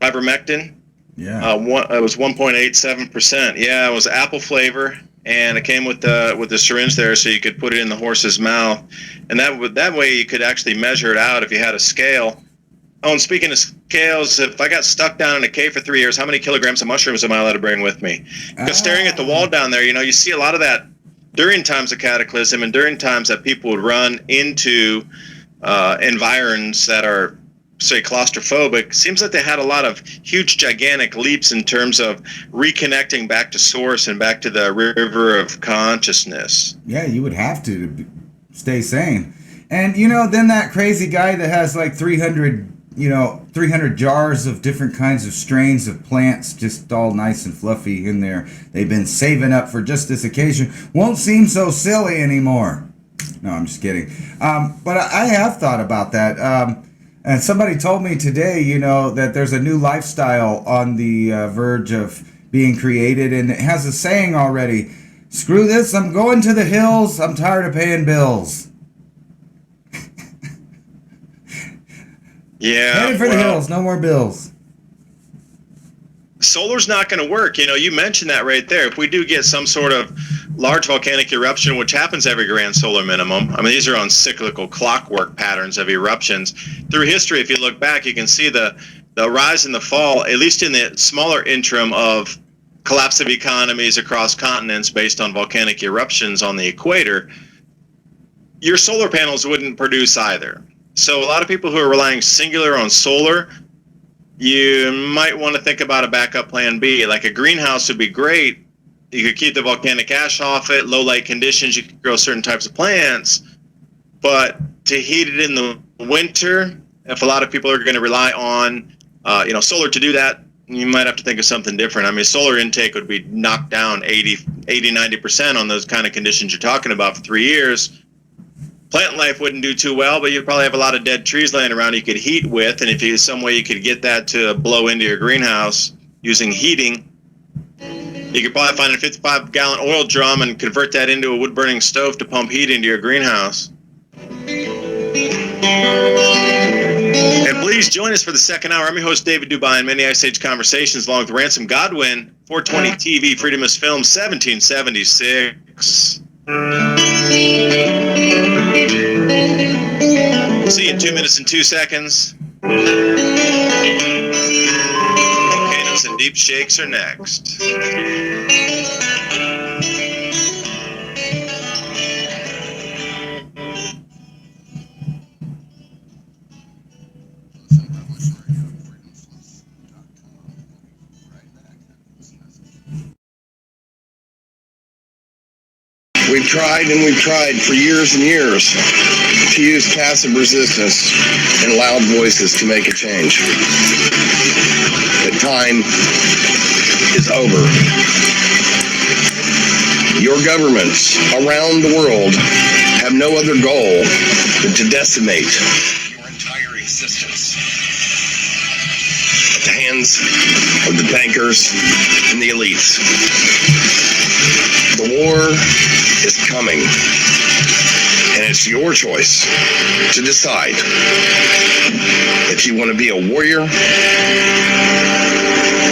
ivermectin. Yeah. It was 1.87%. Yeah, it was apple flavor, and it came with the syringe there, so you could put it in the horse's mouth, and that way you could actually measure it out if you had a scale. Oh, and speaking of scales, if I got stuck down in a cave for 3 years, how many kilograms of mushrooms am I allowed to bring with me? Because staring at the wall down there, you know, you see a lot of that during times of cataclysm and during times that people would run into environs that are, say, claustrophobic. Seems like they had a lot of huge, gigantic leaps in terms of reconnecting back to source and back to the river of consciousness. Yeah, you would have to stay sane. And, you know, then that crazy guy that has like 300 jars of different kinds of strains of plants just all nice and fluffy in there. They've been saving up for just this occasion. Won't seem so silly anymore. No, I'm just kidding. But I have thought about that. And somebody told me today, you know, that there's a new lifestyle on the verge of being created, and it has a saying already: screw this, I'm going to the hills, I'm tired of paying bills. Yeah. Headed for the hills, no more bills. Solar's not going to work. You know, you mentioned that right there. If we do get some sort of large volcanic eruption, which happens every grand solar minimum, I mean, these are on cyclical clockwork patterns of eruptions. Through history, if you look back, you can see the rise and the fall, at least in the smaller interim of collapse of economies across continents based on volcanic eruptions on the equator. Your solar panels wouldn't produce either. So a lot of people who are relying singular on solar, you might want to think about a backup plan B. Like a greenhouse would be great. You could keep the volcanic ash off it, low light conditions, you could grow certain types of plants. But to heat it in the winter, if a lot of people are going to rely on solar to do that, you might have to think of something different. I mean, solar intake would be knocked down 80, 90% on those kind of conditions you're talking about for 3 years. Plant life wouldn't do too well, but you'd probably have a lot of dead trees laying around you could heat with, and if you some way you could get that to blow into your greenhouse using heating, you could probably find a 55-gallon oil drum and convert that into a wood-burning stove to pump heat into your greenhouse. And please join us for the second hour. I'm your host, David Dubine, and many Ice Age Conversations, along with Ransom Godwin, 420 TV, Freedomist Film, 1776. See you in 2 minutes and 2 seconds. Volcanoes and deep shakes are next. We've tried and we've tried for years and years to use passive resistance and loud voices to make a change. The time is over. Your governments around the world have no other goal than to decimate your entire existence at the hands of the bankers and the elites. The war is coming, and it's your choice to decide if you want to be a warrior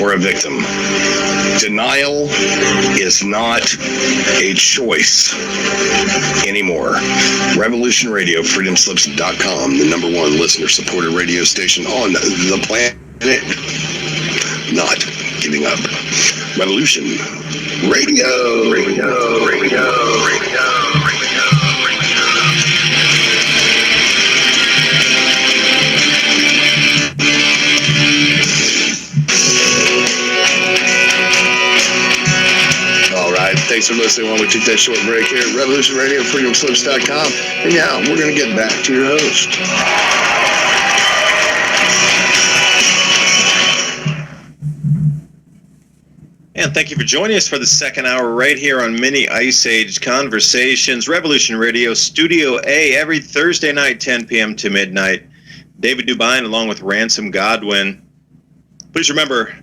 or a victim. Denial is not a choice anymore. Revolution Radio, freedomslips.com, the #1 listener-supported radio station on the planet. Not giving up. Revolution Radio. Thanks for listening while we took that short break here at Revolution Radio, freedomslips.com. And now we're going to get back to your host. And thank you for joining us for the second hour right here on Mini Ice Age Conversations, Revolution Radio, Studio A, every Thursday night, 10 p.m. to midnight. David Dubine along with Ransom Godwin. Please remember,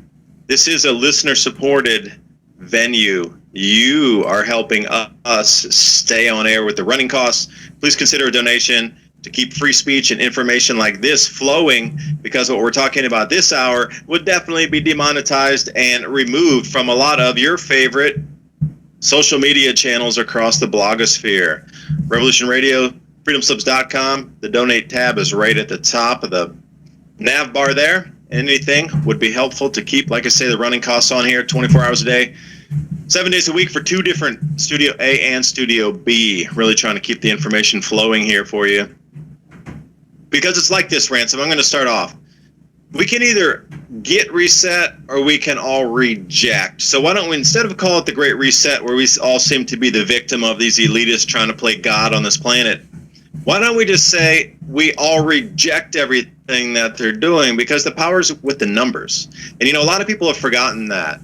this is a listener-supported venue. You are helping us stay on air with the running costs. Please consider a donation to keep free speech and information like this flowing, because what we're talking about this hour would definitely be demonetized and removed from a lot of your favorite social media channels across the blogosphere. Revolution Radio, freedomslips.com. The donate tab is right at the top of the nav bar there. Anything would be helpful to keep, like I say, the running costs on here 24 hours a day, 7 days a week for two different Studio A and Studio B. Really trying to keep the information flowing here for you. Because it's like this, Ransom. I'm going to start off. We can either get reset or we can all reject. So why don't we, instead of call it the Great Reset, where we all seem to be the victim of these elitists trying to play God on this planet, why don't we just say we all reject everything that they're doing, because the power's with the numbers. And, you know, a lot of people have forgotten that.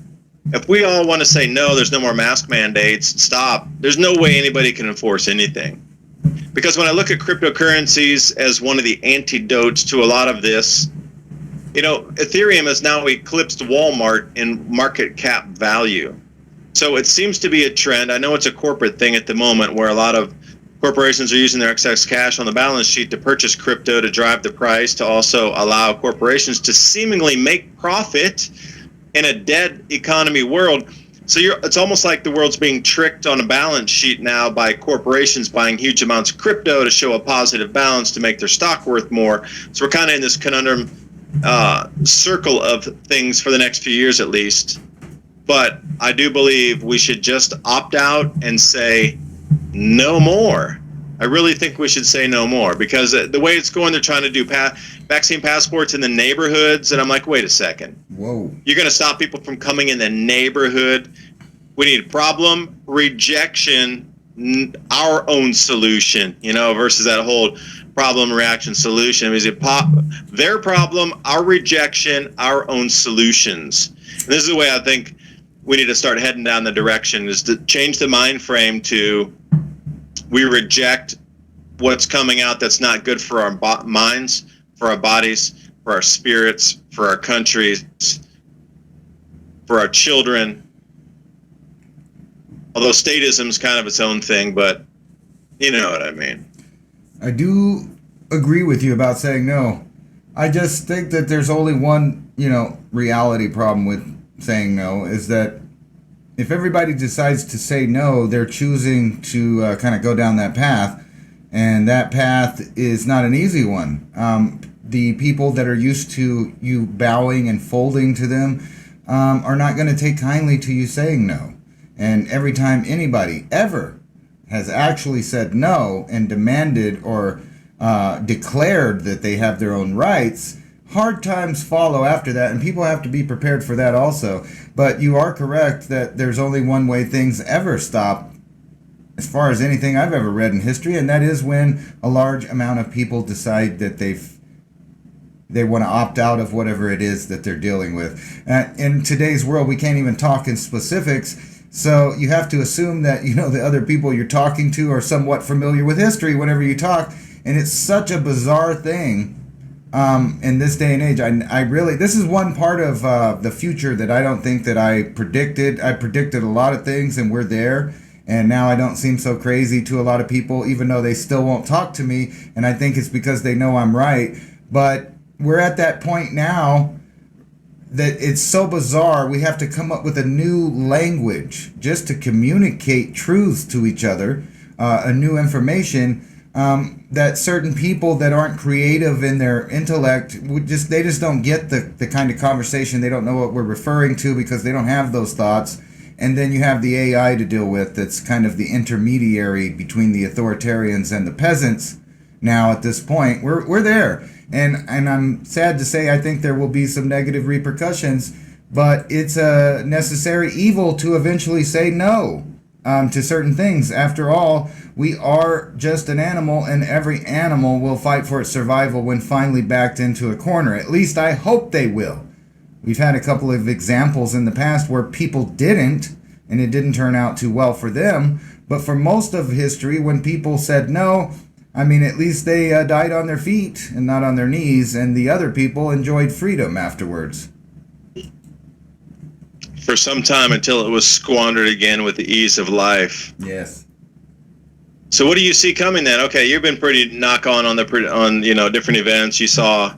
If we all want to say, no, there's no more mask mandates, stop, there's no way anybody can enforce anything. Because when I look at cryptocurrencies as one of the antidotes to a lot of this, you know, Ethereum has now eclipsed Walmart in market cap value. So it seems to be a trend. I know it's a corporate thing at the moment where a lot of corporations are using their excess cash on the balance sheet to purchase crypto to drive the price, to also allow corporations to seemingly make profit in a dead economy world. So it's almost like the world's being tricked on a balance sheet now by corporations buying huge amounts of crypto to show a positive balance to make their stock worth more. So we're kind of in this conundrum circle of things for the next few years at least. But I do believe we should just opt out and say no more. I really think we should say no more, because the way it's going, they're trying to do vaccine passports in the neighborhoods, and I'm like, wait a second. Whoa. You're going to stop people from coming in the neighborhood? We need problem, rejection, our own solution, you know, versus that whole problem, reaction, solution. Is it their problem, our rejection, our own solutions? And this is the way I think we need to start heading down the direction, is to change the mind frame to we reject what's coming out that's not good for our minds, for our bodies, for our spirits, for our countries, for our children. Although statism is kind of its own thing, but you know what I mean. I do agree with you about saying no. I just think that there's only one, reality problem with saying no, is that if everybody decides to say no, they're choosing to kind of go down that path, and that path is not an easy one. The people that are used to you bowing and folding to them are not going to take kindly to you saying no. And every time anybody ever has actually said no and demanded or declared that they have their own rights, hard times follow after that, and people have to be prepared for that also. But you are correct that there's only one way things ever stop, as far as anything I've ever read in history, and that is when a large amount of people decide that they want to opt out of whatever it is that they're dealing with. In today's world, we can't even talk in specifics, so you have to assume that the other people you're talking to are somewhat familiar with history whenever you talk, and it's such a bizarre thing. In this day and age, I really, this is one part of the future that I don't think that I predicted. I predicted a lot of things, and we're there. And now I don't seem so crazy to a lot of people, even though they still won't talk to me. And I think it's because they know I'm right. But we're at that point now that it's so bizarre. We have to come up with a new language just to communicate truths to each other, a new information. That certain people that aren't creative in their intellect they just don't get the kind of conversation. They don't know what we're referring to because they don't have those thoughts. And then you have the AI to deal with that's kind of the intermediary between the authoritarians and the peasants. Now at this point, we're there. And I'm sad to say I think there will be some negative repercussions, but it's a necessary evil to eventually say no. to certain things. After all, we are just an animal, and every animal will fight for its survival when finally backed into a corner. At least I hope they will. We've had a couple of examples in the past where people didn't, and it didn't turn out too well for them. But for most of history, when people said no, I mean, at least they died on their feet and not on their knees, and the other people enjoyed freedom afterwards. For some time until it was squandered again with the ease of life. Yes. So what do you see coming then? Okay, you've been pretty knock on different events you saw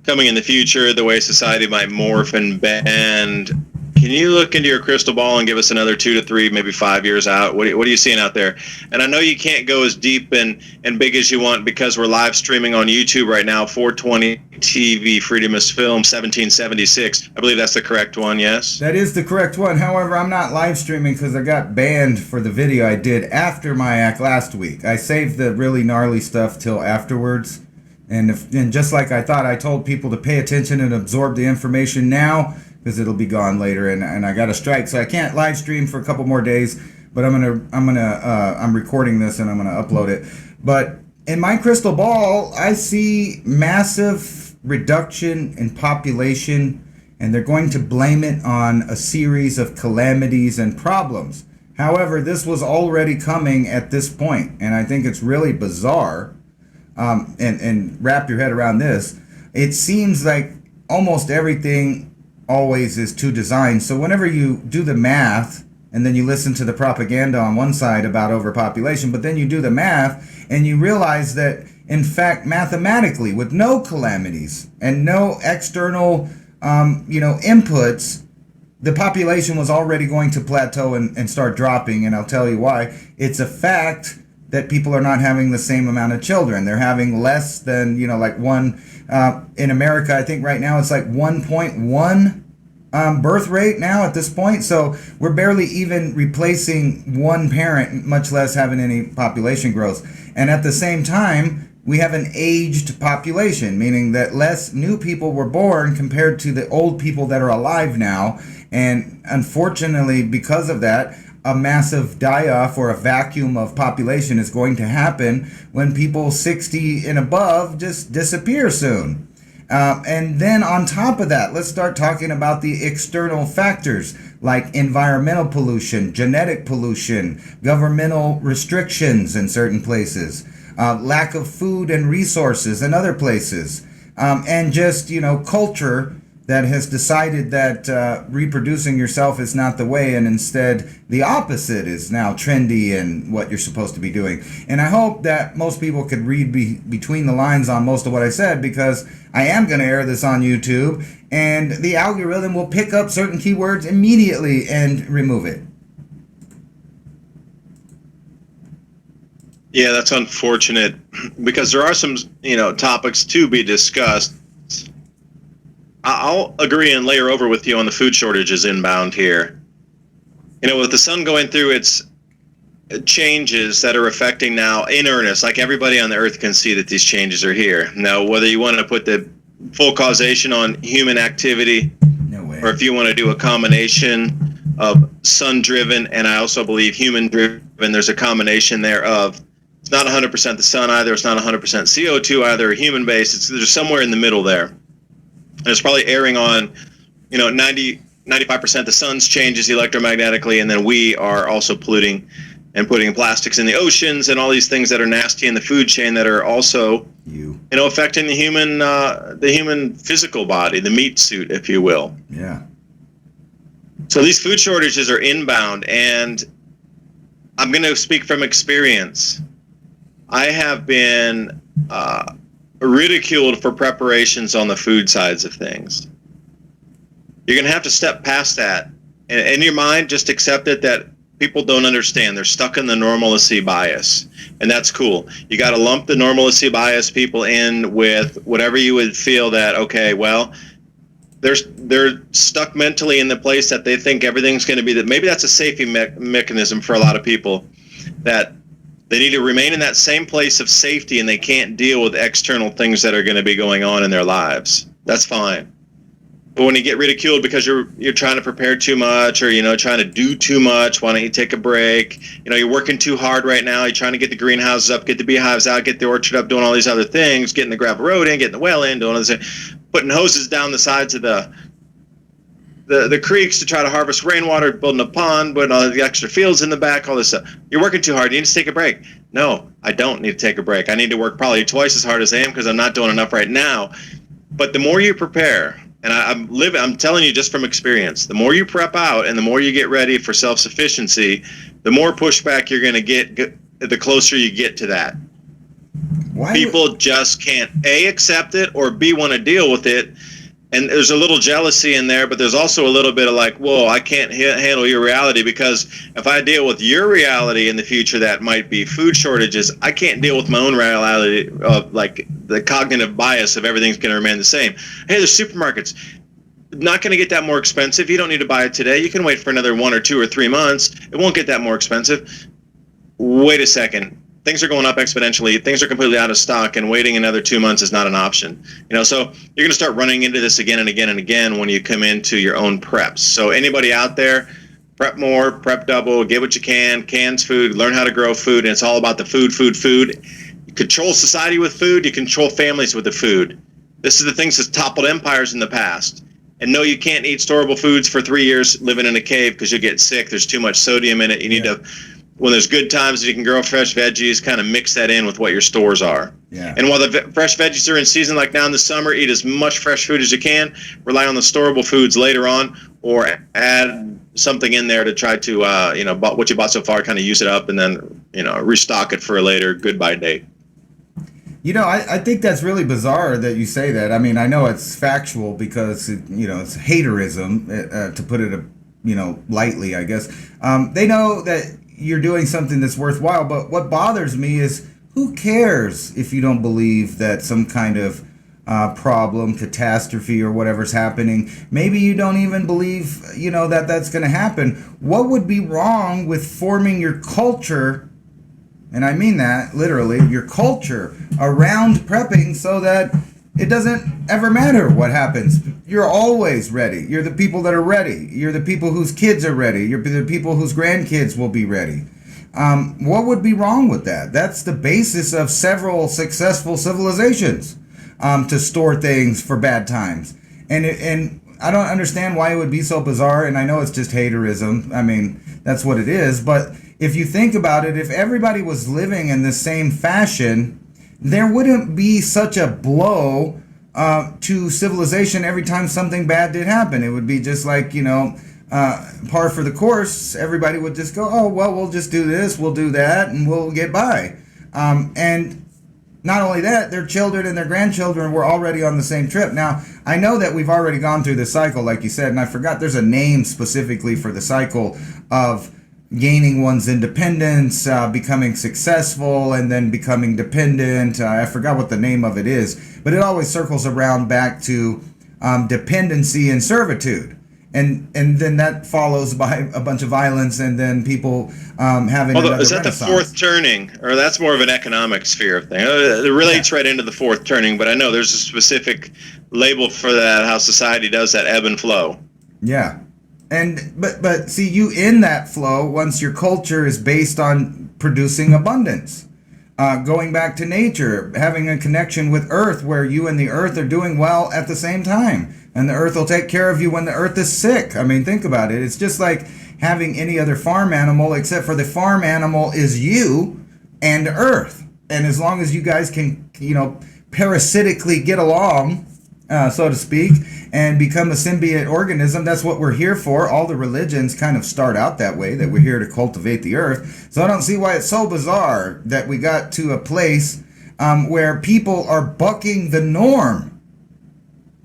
coming in the future, the way society might morph and bend. Can you look into your crystal ball and give us another 2 to 3, maybe 5 years out? What are you seeing out there? And I know you can't go as deep and big as you want because we're live streaming on YouTube right now, 420 TV, Freedomist Film, 1776. I believe that's the correct one, yes? That is the correct one. However, I'm not live streaming because I got banned for the video I did after MIAC last week. I saved the really gnarly stuff till afterwards. And just like I thought, I told people to pay attention and absorb the information now, because it'll be gone later, and I got a strike, so I can't live stream for a couple more days. But I'm recording this and I'm gonna upload it. But in my crystal ball, I see massive reduction in population, and they're going to blame it on a series of calamities and problems. However, this was already coming at this point, and I think it's really bizarre. And wrap your head around this. It seems like almost everything always is to design. So whenever you do the math and then you listen to the propaganda on one side about overpopulation, but then you do the math and you realize that in fact mathematically with no calamities and no external inputs, the population was already going to plateau and start dropping. And I'll tell you why. It's a fact that people are not having the same amount of children. They're having less than, like one, in America, I think right now it's like 1.1 birth rate now at this point. So we're barely even replacing one parent, much less having any population growth. And at the same time, we have an aged population, meaning that less new people were born compared to the old people that are alive now. And unfortunately, because of that, a massive die-off or a vacuum of population is going to happen when people 60 and above just disappear soon. And then on top of that, let's start talking about the external factors like environmental pollution, genetic pollution, governmental restrictions in certain places, lack of food and resources in other places, and just, culture that has decided that reproducing yourself is not the way, and instead the opposite is now trendy and what you're supposed to be doing. And I hope that most people could read between the lines on most of what I said, because I am going to air this on YouTube, and the algorithm will pick up certain keywords immediately and remove it. Yeah, that's unfortunate, because there are some, topics to be discussed. I'll agree and layer over with you on the food shortages inbound here. With the sun going through its changes that are affecting now in earnest, like everybody on the earth can see that these changes are here. Now, whether you want to put the full causation on human activity, No way. or if you want to do a combination of sun-driven and I also believe human-driven, there's a combination there of, it's not 100% the sun either, it's not 100% CO2 either, human-based, there's somewhere in the middle there. And it's probably airing on, 95% the sun's changes electromagnetically, and then we are also polluting and putting plastics in the oceans and all these things that are nasty in the food chain that are also, affecting the human physical body, the meat suit, if you will. Yeah. So these food shortages are inbound, and I'm going to speak from experience. I have been ridiculed for preparations on the food sides of things. You're going to have to step past that. And in your mind, just accept it that people don't understand. They're stuck in the normalcy bias. And that's cool. You got to lump the normalcy bias people in with whatever you would feel that, okay, well, they're stuck mentally in the place that they think everything's going to be that. Maybe that's a safety mechanism for a lot of people, that they need to remain in that same place of safety and they can't deal with external things that are going to be going on in their lives. That's fine. But when you get ridiculed because you're trying to prepare too much, or trying to do too much, why don't you take a break? You're working too hard right now. You're trying to get the greenhouses up, get the beehives out, get the orchard up, doing all these other things, getting the gravel road in, getting the well in, doing all this, putting hoses down the sides of the creeks to try to harvest rainwater, building a pond, putting all the extra fields in the back, all this stuff. You're working too hard. You need to take a break. No, I don't need to take a break. I need to work probably twice as hard as I am because I'm not doing enough right now. But the more you prepare, and I'm telling you just from experience, the more you prep out and the more you get ready for self-sufficiency, the more pushback you're going to get the closer you get to that. People just can't A, accept it, or B, want to deal with it. And there's a little jealousy in there, but there's also a little bit of like, whoa, I can't handle your reality, because if I deal with your reality in the future, that might be food shortages, I can't deal with my own reality of like the cognitive bias of everything's going to remain the same. Hey, there's supermarkets. Not going to get that more expensive. You don't need to buy it today. You can wait for another 1 or 2 or 3 months. It won't get that more expensive. Wait a second. Things are going up exponentially. Things are completely out of stock, and waiting another 2 months is not an option. So you're going to start running into this again and again and again when you come into your own preps. So anybody out there, prep more, prep double, get what you can, cans food, learn how to grow food, and it's all about the food. You control society with food, you control families with the food. This is the things that's toppled empires in the past. And no, you can't eat storable foods for 3 years living in a cave because you'll get sick. There's too much sodium in it. You need to, when there's good times, you can grow fresh veggies, kind of mix that in with what your stores are. Yeah. And while the fresh veggies are in season, like now in the summer, eat as much fresh food as you can. Rely on the storable foods later on, or add something in there to try to, what you bought so far, kind of use it up, and then, restock it for a later goodbye date. I think that's really bizarre that you say that. I mean, I know it's factual because, it's haterism, to put it, lightly, I guess. They know that you're doing something that's worthwhile, but what bothers me is, who cares if you don't believe that some kind of problem, catastrophe, or whatever's happening? Maybe you don't even believe, that that's going to happen. What would be wrong with forming your culture, and I mean that literally, your culture around prepping, so that it doesn't ever matter what happens? You're always ready. You're the people that are ready. You're the people whose kids are ready. You're the people whose grandkids will be ready. What would be wrong with that? That's the basis of several successful civilizations, to store things for bad times. And I don't understand why it would be so bizarre, and I know it's just haterism. I mean, that's what it is. But if you think about it, if everybody was living in the same fashion, there wouldn't be such a blow to civilization every time something bad did happen. It would be just like, par for the course. Everybody would just go, oh, well, we'll just do this, we'll do that, and we'll get by. And not only that, their children and their grandchildren were already on the same trip. Now, I know that we've already gone through the cycle, like you said, and I forgot there's a name specifically for the cycle of gaining one's independence, becoming successful, and then becoming dependent. I forgot what the name of it is, but it always circles around back to dependency and servitude. And then that follows by a bunch of violence, and then people having another is that renaissance. The fourth turning, or that's more of an economic sphere of thing? It relates right into the fourth turning, but I know there's a specific label for that, how society does that ebb and flow. Yeah. But see, you in that flow once your culture is based on producing abundance, going back to nature, having a connection with earth where you and the earth are doing well at the same time, and the earth will take care of you when the earth is sick. I mean, think about it. It's just like having any other farm animal, except for the farm animal is you and earth. And as long as you guys can, parasitically get along, so to speak, and become a symbiote organism, that's what we're here for. All the religions kind of start out that way, that we're here to cultivate the earth. So I don't see why it's so bizarre that we got to a place where people are bucking the norm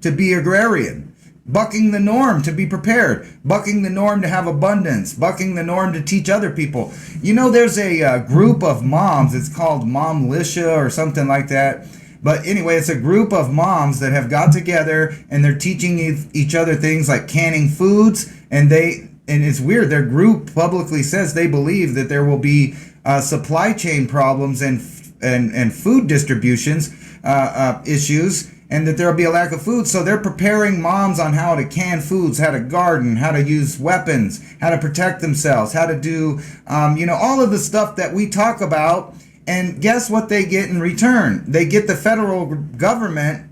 to be agrarian, bucking the norm to be prepared, bucking the norm to have abundance, bucking the norm to teach other people. There's a group of moms, it's called Momlitia or something like that. But anyway, it's a group of moms that have got together, and they're teaching each other things like canning foods. And it's weird, their group publicly says they believe that there will be supply chain problems and food distributions issues. and that there'll be a lack of food. So they're preparing moms on how to can foods, how to garden, how to use weapons, how to protect themselves, how to do, all of the stuff that we talk about. And guess what they get in return? They get the federal government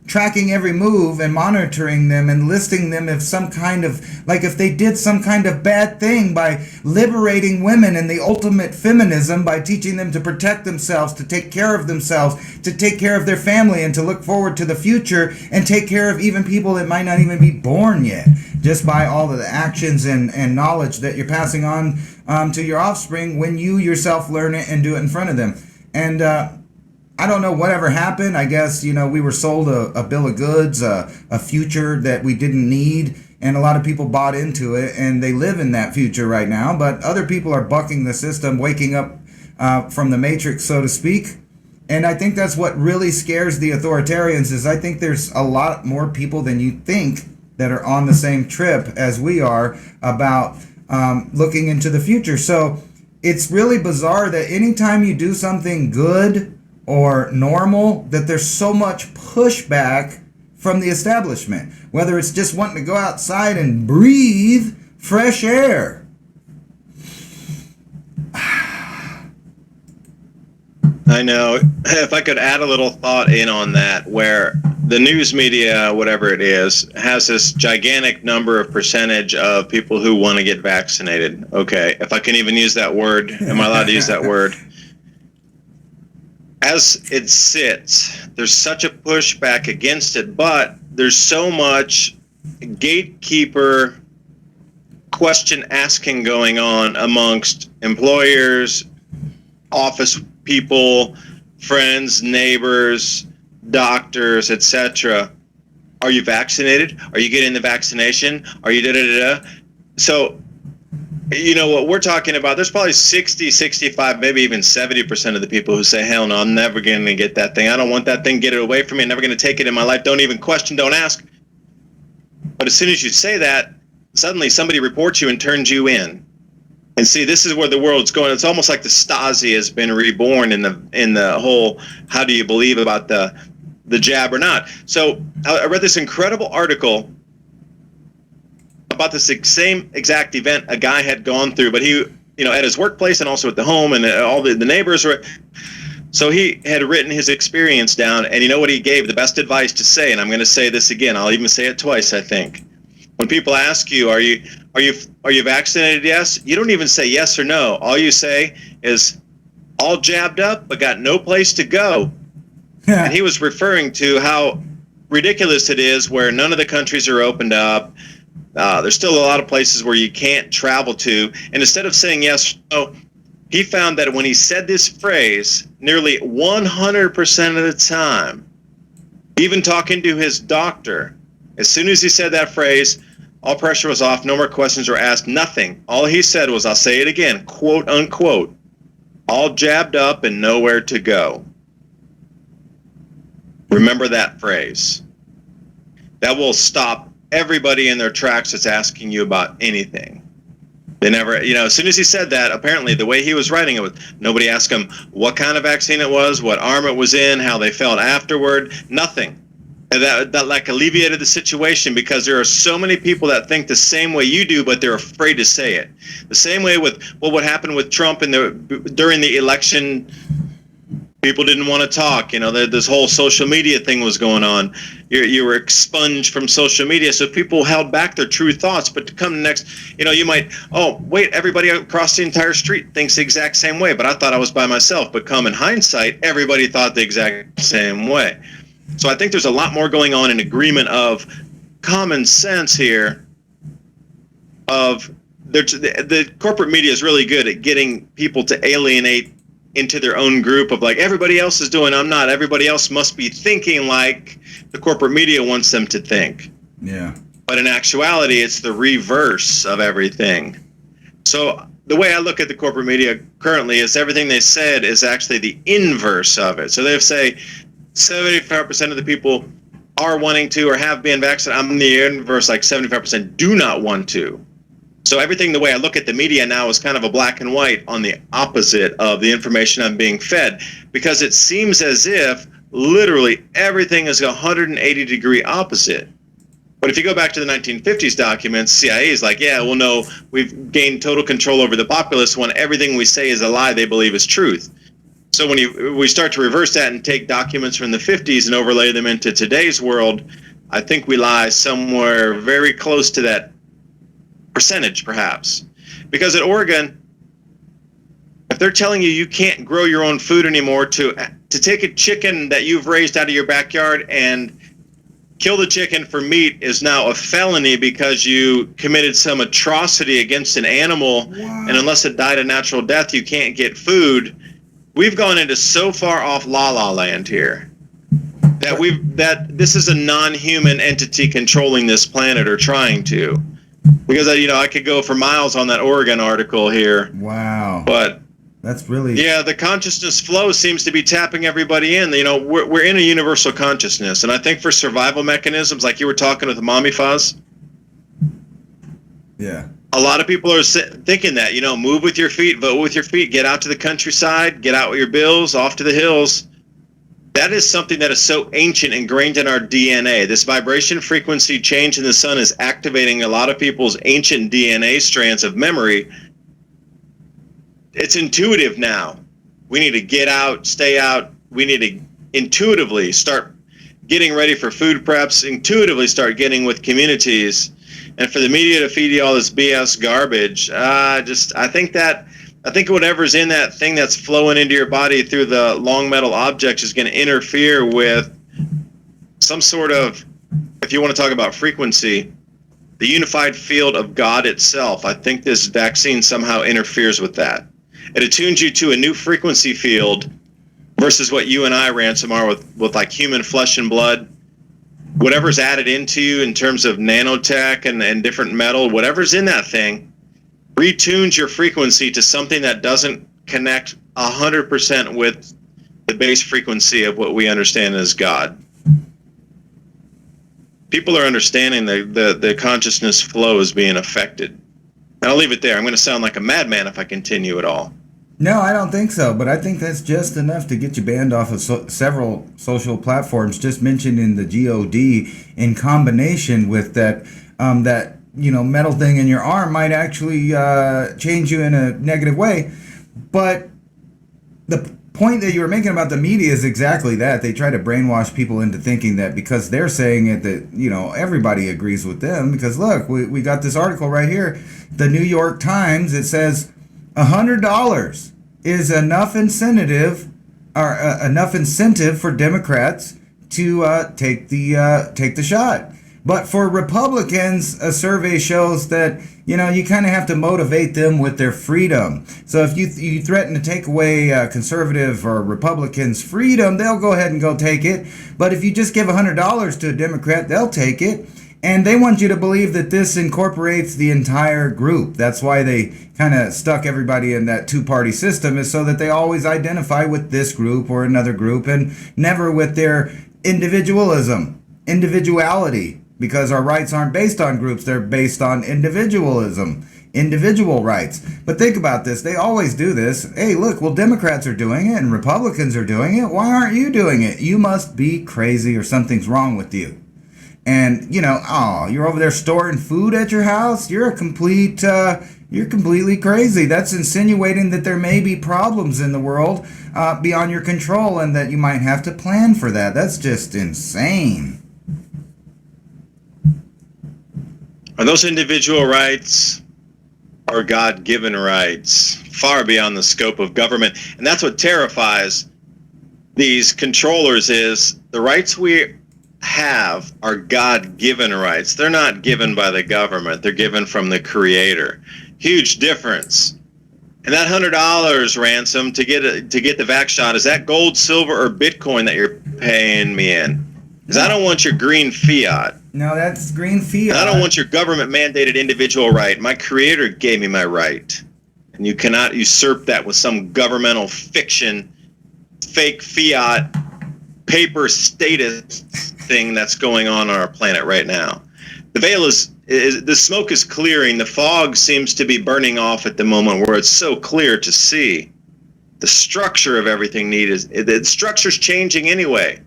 tracking every move and monitoring them and listing them if if they did some kind of bad thing by liberating women and the ultimate feminism by teaching them to protect themselves, to take care of themselves, to take care of their family, and to look forward to the future and take care of even people that might not even be born yet, just by all of the actions and knowledge that you're passing on to your offspring when you yourself learn it and do it in front of them. And I don't know whatever happened. I guess, we were sold a bill of goods, a future that we didn't need, and a lot of people bought into it, and they live in that future right now. But other people are bucking the system, waking up from the matrix, so to speak. And I think that's what really scares the authoritarians, is I think there's a lot more people than you think that are on the same trip as we are about looking into the future. So it's really bizarre that anytime you do something good or normal, that there's so much pushback from the establishment, whether it's just wanting to go outside and breathe fresh air. I know. If I could add a little thought in on that, where the news media, whatever it is, has this gigantic number of percentage of people who want to get vaccinated. Okay, if I can even use that word, am I allowed to use that word? As it sits, there's such a pushback against it, but there's so much gatekeeper question asking going on amongst employers, office people, friends, neighbors, doctors, etc. Are you vaccinated? Are you getting the vaccination? Are you da-da-da-da? So, what we're talking about, there's probably 60, 65, maybe even 70% of the people who say, hell no, I'm never going to get that thing. I don't want that thing. Get it away from me. I'm never going to take it in my life. Don't even question, don't ask. But as soon as you say that, suddenly somebody reports you and turns you in. And see, this is where the world's going. It's almost like the Stasi has been reborn in the whole, how do you believe about the jab or not? So I read this incredible article about this same exact event a guy had gone through, but he, at his workplace and also at the home, and all the neighbors were. So he had written his experience down, and you know what he gave the best advice to say, and I'm going to say this again. I'll even say it twice, I think. When people ask you, are you vaccinated? Yes. You don't even say yes or no. All you say is, all jabbed up, but got no place to go. And he was referring to how ridiculous it is where none of the countries are opened up. There's still a lot of places where you can't travel to. And instead of saying yes or no, he found that when he said this phrase, nearly 100% of the time, even talking to his doctor, as soon as he said that phrase, all pressure was off, no more questions were asked, nothing. All he said was, I'll say it again, quote unquote, all jabbed up and nowhere to go. Remember that phrase. That will stop everybody in their tracks that's asking you about anything. They never, as soon as he said that, apparently the way he was writing it was, nobody asked him what kind of vaccine it was, what arm it was in, how they felt afterward, nothing. And that like alleviated the situation, because there are so many people that think the same way you do, but they're afraid to say it. The same way with what happened with Trump during the election. People didn't want to talk. This whole social media thing was going on. You were expunged from social media, so people held back their true thoughts. But to come next, you might, everybody across the entire street thinks the exact same way, but I thought I was by myself. But come in hindsight, everybody thought the exact same way. So I think there's a lot more going on in agreement of common sense here. The corporate media is really good at getting people to alienate into their own group of like, everybody else is doing, I'm not. Everybody else must be thinking like the corporate media wants them to think. Yeah. But in actuality, it's the reverse of everything. So the way I look at the corporate media currently is everything they said is actually the inverse of it. So they say 75% of the people are wanting to or have been vaccinated. I'm the inverse, like 75% do not want to. So everything, the way I look at the media now, is kind of a black and white on the opposite of the information I'm being fed, because it seems as if literally everything is a 180-degree opposite. But if you go back to the 1950s documents, CIA is like, yeah, well, no, we've gained total control over the populace when everything we say is a lie they believe is truth. So when we start to reverse that and take documents from the 50s and overlay them into today's world, I think we lie somewhere very close to that percentage, perhaps. Because at Oregon, if they're telling you you can't grow your own food anymore, to take a chicken that you've raised out of your backyard and kill the chicken for meat is now a felony because you committed some atrocity against an animal, and unless it died a natural death, you can't get food. We've gone into so far off la-la land here that this is a non-human entity controlling this planet or trying to. Because I could go for miles on that Oregon article here. Wow. But that's really... Yeah, the consciousness flow seems to be tapping everybody in. We're in a universal consciousness, and I think for survival mechanisms, like you were talking with Mommy Fuzz. Yeah. A lot of people are thinking that, move with your feet, vote with your feet, get out to the countryside, get out with your bills, off to the hills. That is something that is so ancient, ingrained in our DNA. This vibration frequency change in the sun is activating a lot of people's ancient DNA strands of memory. It's intuitive now. We need to get out, stay out. We need to intuitively start getting ready for food preps, intuitively start getting with communities. And for the media to feed you all this BS garbage, I think whatever's in that thing that's flowing into your body through the long metal objects is going to interfere with some sort of, if you want to talk about frequency, the unified field of God itself. I think this vaccine somehow interferes with that. It attunes you to a new frequency field versus what you and I, Ransom, are with like human flesh and blood. Whatever's added into you in terms of nanotech and different metal, whatever's in that thing, retunes your frequency to something that doesn't connect 100% with the base frequency of what we understand as God. People are understanding the consciousness flow is being affected. And I'll leave it there. I'm going to sound like a madman if I continue at all. No, I don't think so, but I think that's just enough to get you banned off of several social platforms, just mentioned in the GOD, in combination with that metal thing in your arm might actually change you in a negative way. But the point that you were making about the media is exactly that. They try to brainwash people into thinking that because they're saying it that, everybody agrees with them. Because look, we got this article right here, the New York Times, it says $100 is enough incentive for Democrats to take the shot. But for Republicans, a survey shows that, you kind of have to motivate them with their freedom. So if you threaten to take away conservative or Republicans' freedom, they'll go ahead and go take it. But if you just give $100 to a Democrat, they'll take it. And they want you to believe that this incorporates the entire group. That's why they kind of stuck everybody in that two-party system, is so that they always identify with this group or another group and never with their individuality. Because our rights aren't based on groups, they're based on individualism, individual rights. But think about this, they always do this. Hey, look, well, Democrats are doing it and Republicans are doing it. Why aren't you doing it? You must be crazy or something's wrong with you. And, you're over there storing food at your house? You're completely crazy. That's insinuating that there may be problems in the world beyond your control and that you might have to plan for that. That's just insane. And those individual rights are God-given rights, far beyond the scope of government. And that's what terrifies these controllers, is the rights we have are God-given rights. They're not given by the government. They're given from the Creator. Huge difference. And that $100 ransom to get the vax shot, is that gold, silver, or Bitcoin that you're paying me in? Because I don't want your green fiat. No, that's green fiat. I don't want your government-mandated individual right. My Creator gave me my right. And you cannot usurp that with some governmental fiction, fake fiat, paper status thing that's going on our planet right now. The veil the smoke is clearing. The fog seems to be burning off at the moment, where it's so clear to see. The structure of everything the structure's changing anyway.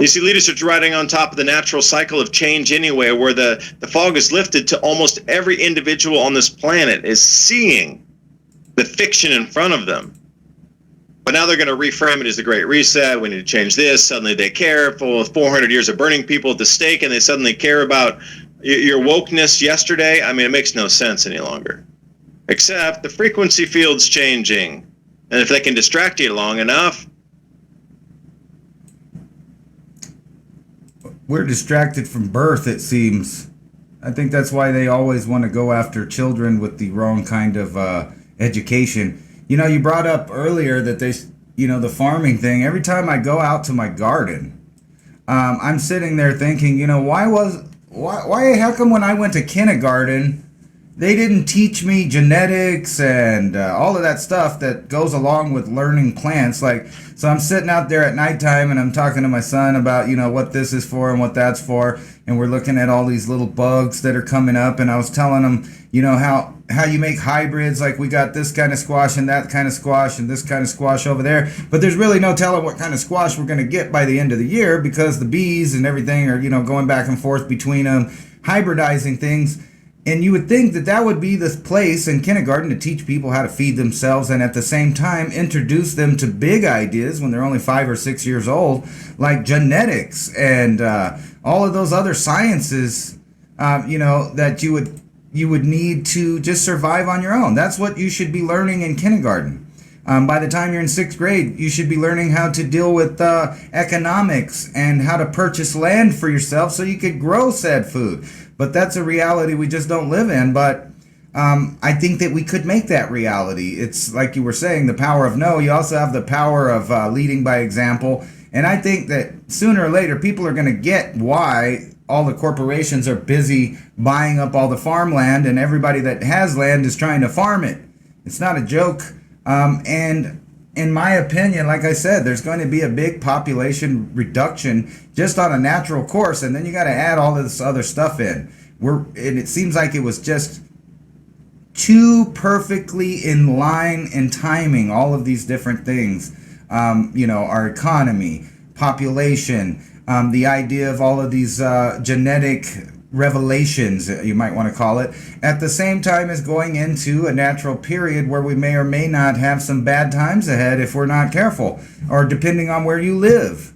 You see, leaders are riding on top of the natural cycle of change anyway, where the fog is lifted to almost every individual on this planet is seeing the fiction in front of them. But now they're going to reframe it as the Great Reset. We need to change this. Suddenly they care. For 400 years of burning people at the stake, and they suddenly care about your wokeness yesterday. I mean, it makes no sense any longer. Except the frequency field's changing. And if they can distract you long enough... We're distracted from birth, it seems. I think that's why they always want to go after children with the wrong kind of education. You know, you brought up earlier that the farming thing. Every time I go out to my garden, I'm sitting there thinking, why how come when I went to kindergarten, they didn't teach me genetics and all of that stuff that goes along with learning plants. So I'm sitting out there at nighttime and I'm talking to my son about, what this is for and what that's for. And we're looking at all these little bugs that are coming up. And I was telling him, how you make hybrids. Like we got this kind of squash and that kind of squash and this kind of squash over there. But there's really no telling what kind of squash we're going to get by the end of the year because the bees and everything are, going back and forth between them, hybridizing things. And you would think that would be the place in kindergarten to teach people how to feed themselves and at the same time introduce them to big ideas when they're only 5 or 6 years old, like genetics and all of those other sciences, that you would need to just survive on your own. That's what you should be learning in kindergarten. By the time you're in 6th grade, you should be learning how to deal with economics and how to purchase land for yourself so you could grow said food. But that's a reality we just don't live in. But I think that we could make that reality. It's like you were saying, the power of no. You also have the power of leading by example. And I think that sooner or later, people are going to get why all the corporations are busy buying up all the farmland and everybody that has land is trying to farm it. It's not a joke. And in my opinion, like I said, there's going to be a big population reduction just on a natural course, and then you got to add all of this other stuff in. And it seems like it was just too perfectly in line and timing, all of these different things. Our economy, population, the idea of all of these genetic revelations, you might want to call it, at the same time as going into a natural period where we may or may not have some bad times ahead if we're not careful, or depending on where you live.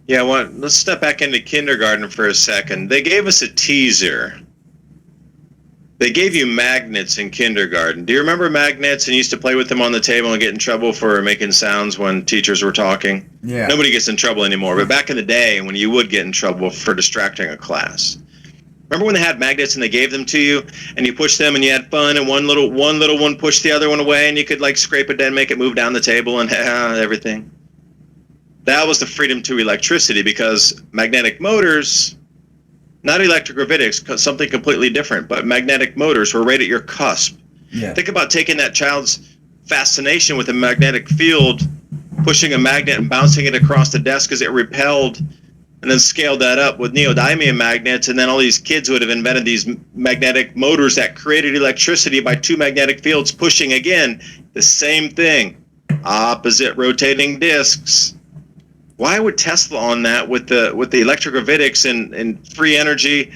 Yeah, well, let's step back into kindergarten for a second. They gave us a teaser. They gave you magnets in kindergarten. Do you remember magnets and you used to play with them on the table and get in trouble for making sounds when teachers were talking? Yeah. Nobody gets in trouble anymore, but back in the day when you would get in trouble for distracting a class. Remember when they had magnets and they gave them to you and you pushed them and you had fun and one little one pushed the other one away and you could like scrape it and make it move down the table and everything? That was the freedom to electricity, because magnetic motors, not electrogravitics, something completely different, but magnetic motors were right at your cusp. Yeah. Think about taking that child's fascination with a magnetic field, pushing a magnet and bouncing it across the desk as it repelled, and then scaled that up with neodymium magnets, and then all these kids would have invented these magnetic motors that created electricity by two magnetic fields pushing, again, the same thing, opposite rotating disks. Why would Tesla on that with the electrogravitics and free energy,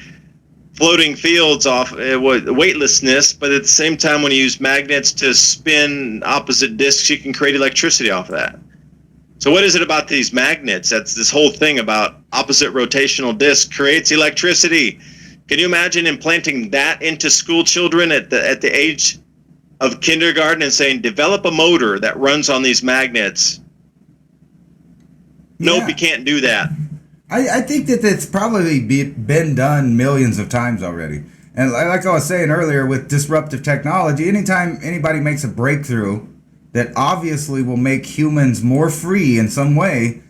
floating fields off weightlessness, but at the same time when you use magnets to spin opposite disks, you can create electricity off of that. So what is it about these magnets? That's this whole thing about opposite rotational disks creates electricity. Can you imagine implanting that into school children at the age of kindergarten and saying, develop a motor that runs on these magnets? Yeah. Nope, you can't do that. I think that it's probably been done millions of times already. And like I was saying earlier, with disruptive technology, anytime anybody makes a breakthrough that obviously will make humans more free in some way,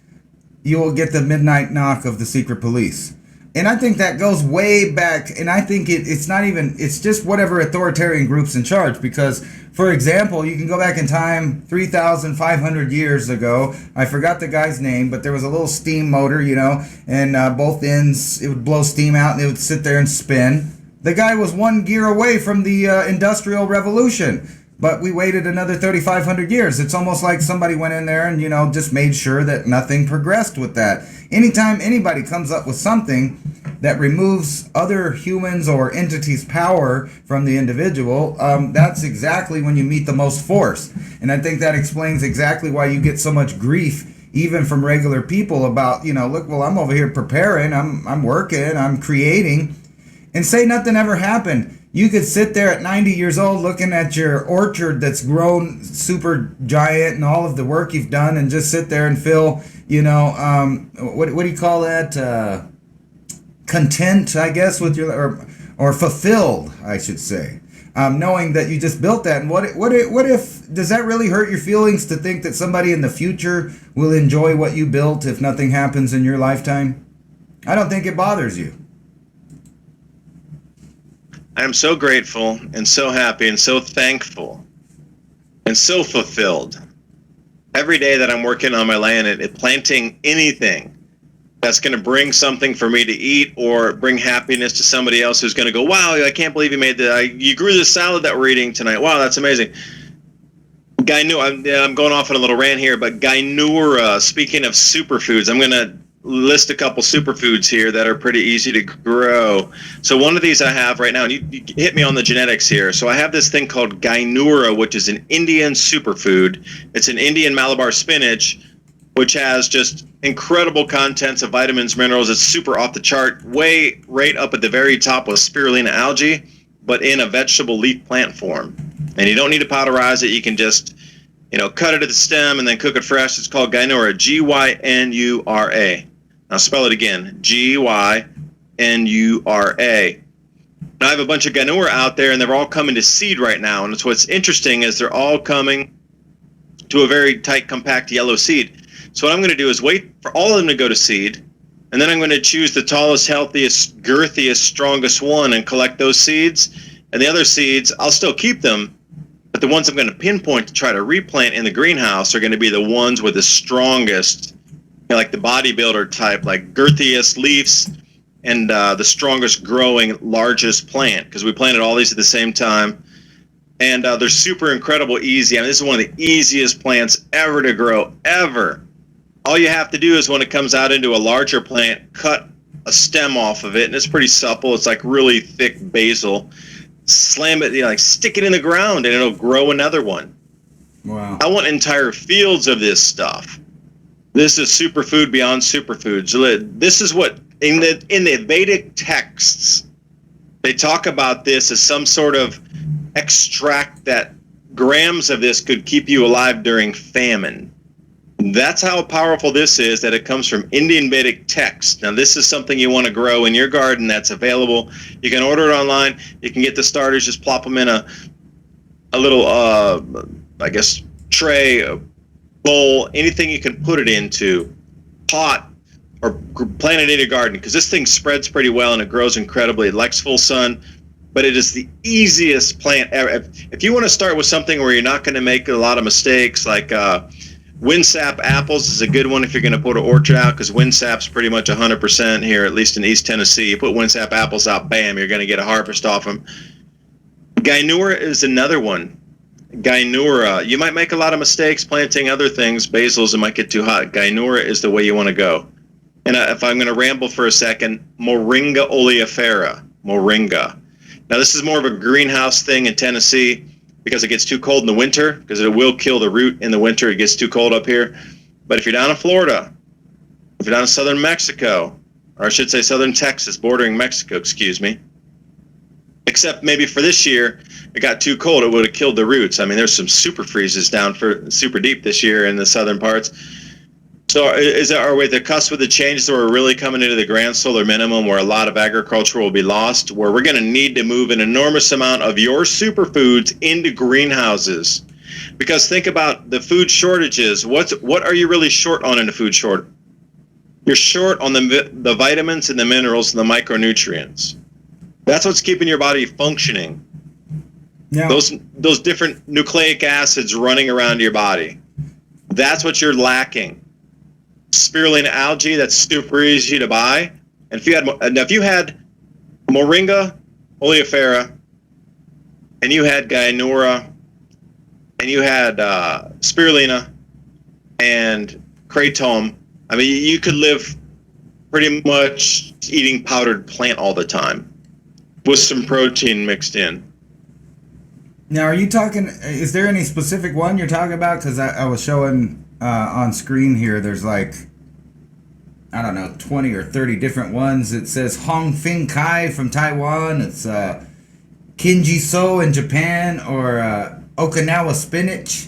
you will get the midnight knock of the secret police. And I think that goes way back, and I think it's just whatever authoritarian group's in charge, because, for example, you can go back in time 3,500 years ago. I forgot the guy's name, but there was a little steam motor, and both ends, it would blow steam out and it would sit there and spin. The guy was one gear away from the Industrial Revolution. But we waited another 3,500 years. It's almost like somebody went in there and, just made sure that nothing progressed with that. Anytime anybody comes up with something that removes other humans or entities' power from the individual, that's exactly when you meet the most force. And I think that explains exactly why you get so much grief, even from regular people, about, look, well, I'm over here preparing, I'm working, I'm creating, and say nothing ever happened. You could sit there at 90 years old looking at your orchard that's grown super giant and all of the work you've done, and just sit there and feel, what do you call that? Content, I guess, with your, or fulfilled, I should say. Knowing that you just built that. And what if, does that really hurt your feelings to think that somebody in the future will enjoy what you built if nothing happens in your lifetime? I don't think it bothers you. I am so grateful and so happy and so thankful and so fulfilled every day that I'm working on my land and planting anything that's going to bring something for me to eat or bring happiness to somebody else who's going to go, wow, I can't believe you made that. You grew this salad that we're eating tonight. Wow, that's amazing. I'm going off on a little rant here, but Gainura, speaking of superfoods, I'm going to list a couple superfoods here that are pretty easy to grow. So one of these I have right now, and you hit me on the genetics here. So I have this thing called Gainura, which is an Indian superfood. It's an Indian Malabar spinach, which has just incredible contents of vitamins, minerals. It's super off the chart, way right up at the very top with spirulina algae, but in a vegetable leaf plant form. And you don't need to powderize it. You can just, cut it at the stem and then cook it fresh. It's called Gainura, Gynura. Now spell it again, Gynura. Now I have a bunch of Gainura out there, and they're all coming to seed right now. And what's interesting is they're all coming to a very tight, compact yellow seed. So what I'm going to do is wait for all of them to go to seed, and then I'm going to choose the tallest, healthiest, girthiest, strongest one and collect those seeds. And the other seeds, I'll still keep them, but the ones I'm going to pinpoint to try to replant in the greenhouse are going to be the ones with the strongest, like the bodybuilder type, like girthiest leaves and the strongest growing, largest plant, because we planted all these at the same time. And they're super incredible easy. I mean, this is one of the easiest plants ever to grow, ever. All you have to do is when it comes out into a larger plant, cut a stem off of it, and it's pretty supple. It's like really thick basil. Slam it, stick it in the ground, and it'll grow another one. Wow. I want entire fields of this stuff. This is superfood beyond superfoods. This is what, in the Vedic texts, they talk about this as some sort of extract that grams of this could keep you alive during famine. That's how powerful this is, that it comes from Indian Vedic text. Now, this is something you want to grow in your garden that's available. You can order it online. You can get the starters, just plop them in a little, tray, a bowl, anything you can put it into, pot, or plant it in your garden, because this thing spreads pretty well and it grows incredibly. It likes full sun, but it is the easiest plant ever. If you want to start with something where you're not going to make a lot of mistakes, like windsap apples is a good one if you're going to put an orchard out, because windsap's pretty much 100% here, at least in East Tennessee. You put windsap apples out, bam, you're going to get a harvest off them. Gainura is another one. Gainura, you might make a lot of mistakes planting other things. Basils, it might get too hot. Gainura is the way you want to go. And if I'm going to ramble for a second, Moringa oleifera. Moringa. Now, this is more of a greenhouse thing in Tennessee because it gets too cold in the winter, because it will kill the root in the winter. It gets too cold up here. But if you're down in Florida, if you're down in southern Mexico, or I should say southern Texas, bordering Mexico, excuse me, except maybe for this year, it got too cold. It would have killed the roots. I mean, there's some super freezes down for super deep this year in the southern parts. So are we at the cusp of the changes where we're really coming into the grand solar minimum, where a lot of agriculture will be lost, where we're going to need to move an enormous amount of your superfoods into greenhouses? Because think about the food shortages. What are you really short on in a food short? You're short on the vitamins and the minerals and the micronutrients. That's what's keeping your body functioning. Yeah. Those different nucleic acids running around your body. That's what you're lacking. Spirulina algae, that's super easy to buy. And if you had Moringa oleifera and you had Gainura and you had spirulina and kratom, I mean, you could live pretty much eating powdered plant all the time with some protein mixed in. Now, are you talking? Is there any specific one you're talking about? Because I was showing on screen here. There's like, I don't know, 20 or 30 different ones. It says Hong Fing Kai from Taiwan. It's Kinji So in Japan, or Okinawa spinach.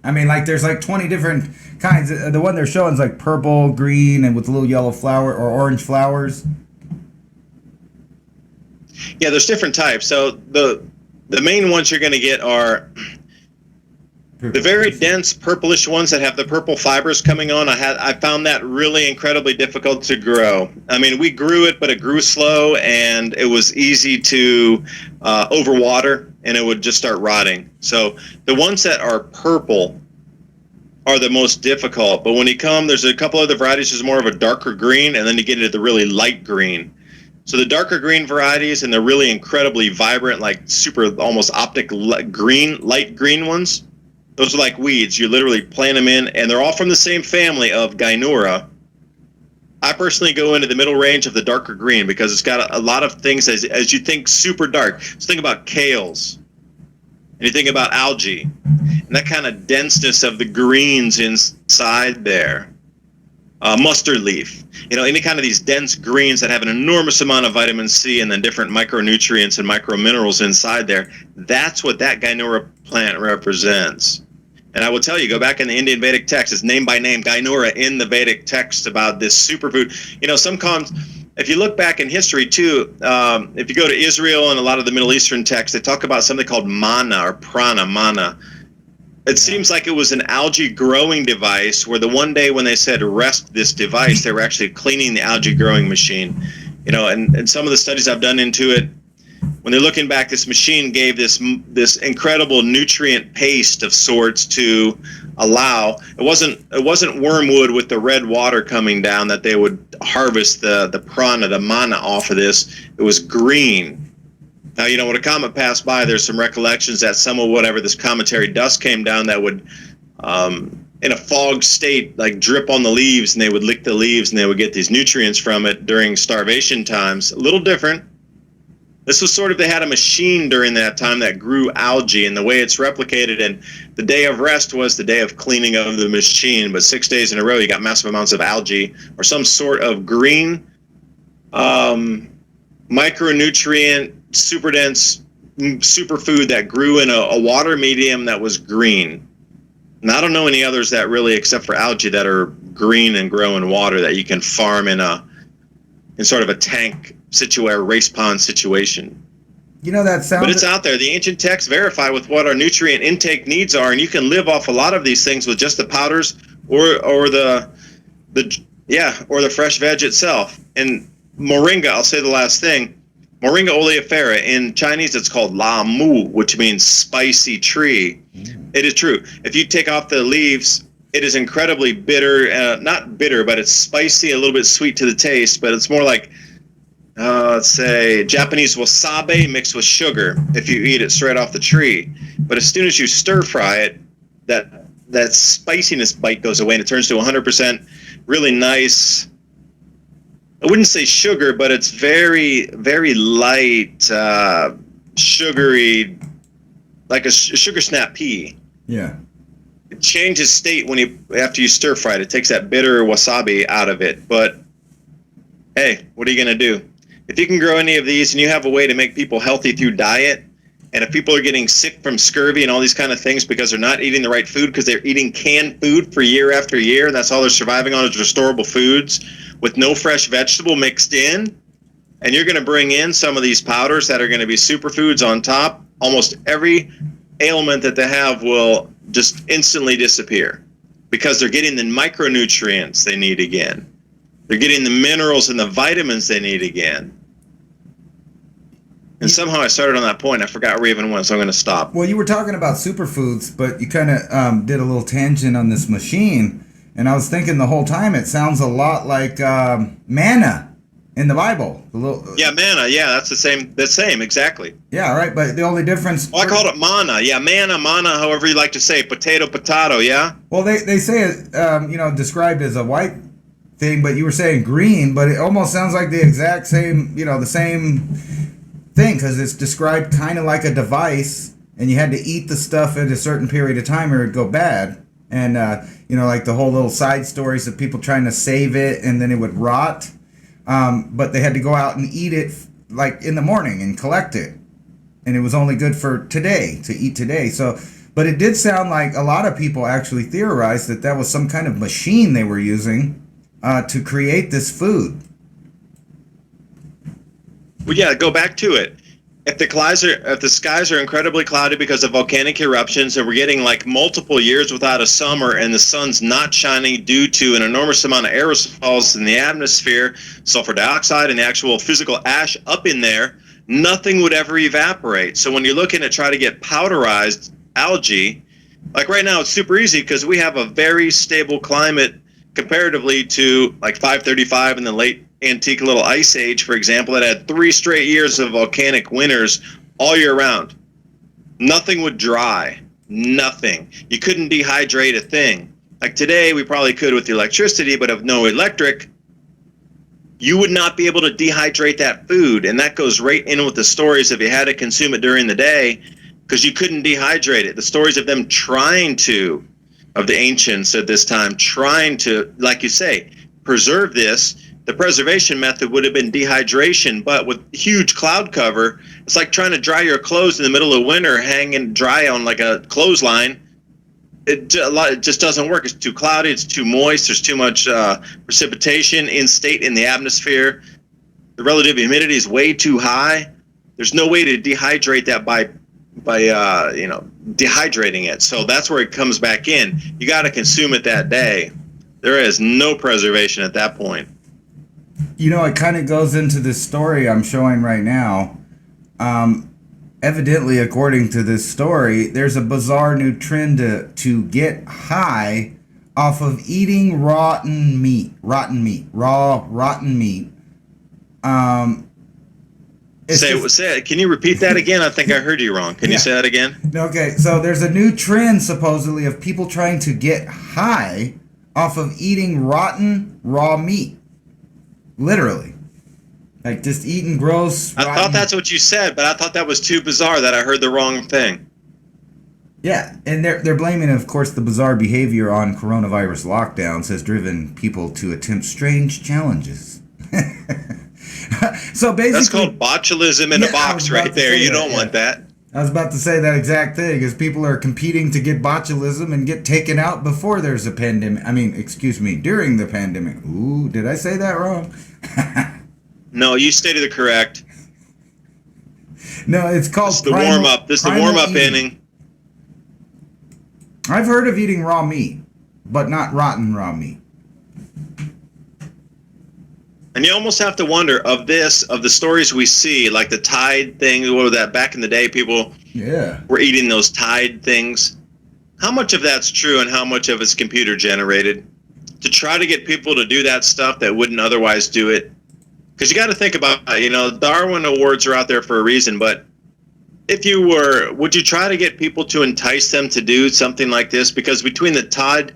I mean, like, there's like 20 different kinds. The one they're showing is like purple, green, and with a little yellow flower or orange flowers. Yeah, there's different types. So the main ones you're going to get are the very dense purplish ones that have the purple fibers coming on. I found that really incredibly difficult to grow. I mean, we grew it, but it grew slow, and it was easy to overwater, and it would just start rotting. So the ones that are purple are the most difficult. But when you come, there's a couple other varieties. There's more of a darker green, and then you get into the really light green. So the darker green varieties and the really incredibly vibrant, like super almost optic green, light green ones, those are like weeds. You literally plant them in, and they're all from the same family of Gynura. I personally go into the middle range of the darker green because it's got a lot of things as you think super dark. So think about kales, and you think about algae, and that kind of denseness of the greens inside there. Mustard leaf, any kind of these dense greens that have an enormous amount of vitamin C and then different micronutrients and microminerals inside there. That's what that Gynura plant represents. And I will tell you, go back in the Indian Vedic text, it's name by name Gynura in the Vedic text about this superfood. If you look back in history too, if you go to Israel and a lot of the Middle Eastern texts, they talk about something called manna or prana, manna. It seems like it was an algae growing device where the one day when they said rest this device, they were actually cleaning the algae growing machine. And some of the studies I've done into it, when they're looking back, this machine gave this incredible nutrient paste of sorts to allow. It wasn't wormwood with the red water coming down that they would harvest the prana, the manna off of this. It was green. Now, when a comet passed by, there's some recollections that some of whatever this cometary dust came down that would, in a fog state, like drip on the leaves, and they would lick the leaves, and they would get these nutrients from it during starvation times. A little different. This was sort of, they had a machine during that time that grew algae, and the way it's replicated, and the day of rest was the day of cleaning of the machine, but 6 days in a row, you got massive amounts of algae or some sort of green micronutrient, super dense superfood that grew in a water medium that was green. And I don't know any others that really, except for algae, that are green and grow in water that you can farm in sort of a tank race pond situation. That sounds. But it's out there. The ancient texts verify with what our nutrient intake needs are, and you can live off a lot of these things with just the powders or the fresh veg itself. And moringa, I'll say the last thing. Moringa oleifera, in Chinese it's called la mu, which means spicy tree. It is true. If you take off the leaves, it is incredibly bitter. Not bitter, but it's spicy, a little bit sweet to the taste, but it's more like, let's say, Japanese wasabi mixed with sugar if you eat it straight off the tree. But as soon as you stir fry it, that spiciness bite goes away, and it turns to 100% really nice. I wouldn't say sugar, but it's very, very light, sugary, like a sugar snap pea. Yeah. It changes state after you stir fry it. It takes that bitter wasabi out of it. But hey, what are you going to do? If you can grow any of these and you have a way to make people healthy through diet, and if people are getting sick from scurvy and all these kind of things because they're not eating the right food because they're eating canned food for year after year, and that's all they're surviving on is restorable foods with no fresh vegetable mixed in, and you're going to bring in some of these powders that are going to be superfoods on top, almost every ailment that they have will just instantly disappear because they're getting the micronutrients they need again. They're getting the minerals and the vitamins they need again. And somehow I started on that point. I forgot where we even went, so I'm going to stop. Well, you were talking about superfoods, but you kind of did a little tangent on this machine. And I was thinking the whole time it sounds a lot like manna in the Bible. The little, Yeah, manna. Yeah, that's the same. The same, exactly. yeah, right. But the only difference. Oh, I called it manna. Yeah, manna, manna, however you like to say it. Potato, potato, yeah? Well, they say it, described as a white thing, but you were saying green, but it almost sounds like the exact same, the same thing, because it's described kind of like a device, and you had to eat the stuff at a certain period of time or it'd go bad. And, like the whole little side stories of people trying to save it and then it would rot. But they had to go out and eat it like in the morning and collect it. And it was only good for today, to eat today. So, but it did sound like a lot of people actually theorized that that was some kind of machine they were using to create this food. Well, yeah, go back to it. If the skies are incredibly cloudy because of volcanic eruptions, and we're getting like multiple years without a summer, and the sun's not shining due to an enormous amount of aerosols in the atmosphere, sulfur dioxide and the actual physical ash up in there, nothing would ever evaporate. So when you're looking to try to get powderized algae, like right now it's super easy because we have a very stable climate comparatively to like 535 in the late antique little ice age, for example, that had 3 straight years of volcanic winters all year round. Nothing would dry. Nothing. You couldn't dehydrate a thing. Like today, we probably could with the electricity, but if no electric, you would not be able to dehydrate that food. And that goes right in with the stories if you had to consume it during the day, because you couldn't dehydrate it. The stories of them trying to, of the ancients at this time, trying to, like you say, preserve this. The preservation method would have been dehydration, but with huge cloud cover, it's like trying to dry your clothes in the middle of winter, hanging dry on like a clothesline. It just doesn't work. It's too cloudy. It's too moist. There's too much precipitation in the atmosphere. The relative humidity is way too high. There's no way to dehydrate that by dehydrating it. So that's where it comes back in. You got to consume it that day. There is no preservation at that point. It kind of goes into this story I'm showing right now. Evidently, according to this story, there's a bizarre new trend to get high off of eating rotten meat. Say it. Can you repeat that again? I think I heard you wrong. Can you say that again? Okay, so there's a new trend supposedly of people trying to get high off of eating rotten raw meat. Literally. Like just eating gross. I thought that's what you said, but I thought that was too bizarre that I heard the wrong thing. Yeah, and they're blaming, of course, the bizarre behavior on coronavirus lockdowns has driven people to attempt strange challenges. So basically, that's called botulism in a box right there. You don't want that. I was about to say that exact thing, is people are competing to get botulism and get taken out before there's a pandemic. During the pandemic. Ooh, did I say that wrong? No, you stated it correct. No, it's called This is the warm-up. This is the warm-up inning. I've heard of eating raw meat, but not rotten raw meat. And you almost have to wonder of the stories we see, like the Tide thing, what was that back in the day, people were eating those Tide things. How much of that's true and how much of it's computer generated? To try to get people to do that stuff that wouldn't otherwise do it. Because you got to think about, Darwin Awards are out there for a reason, but would you try to get people to entice them to do something like this? Because between the Tide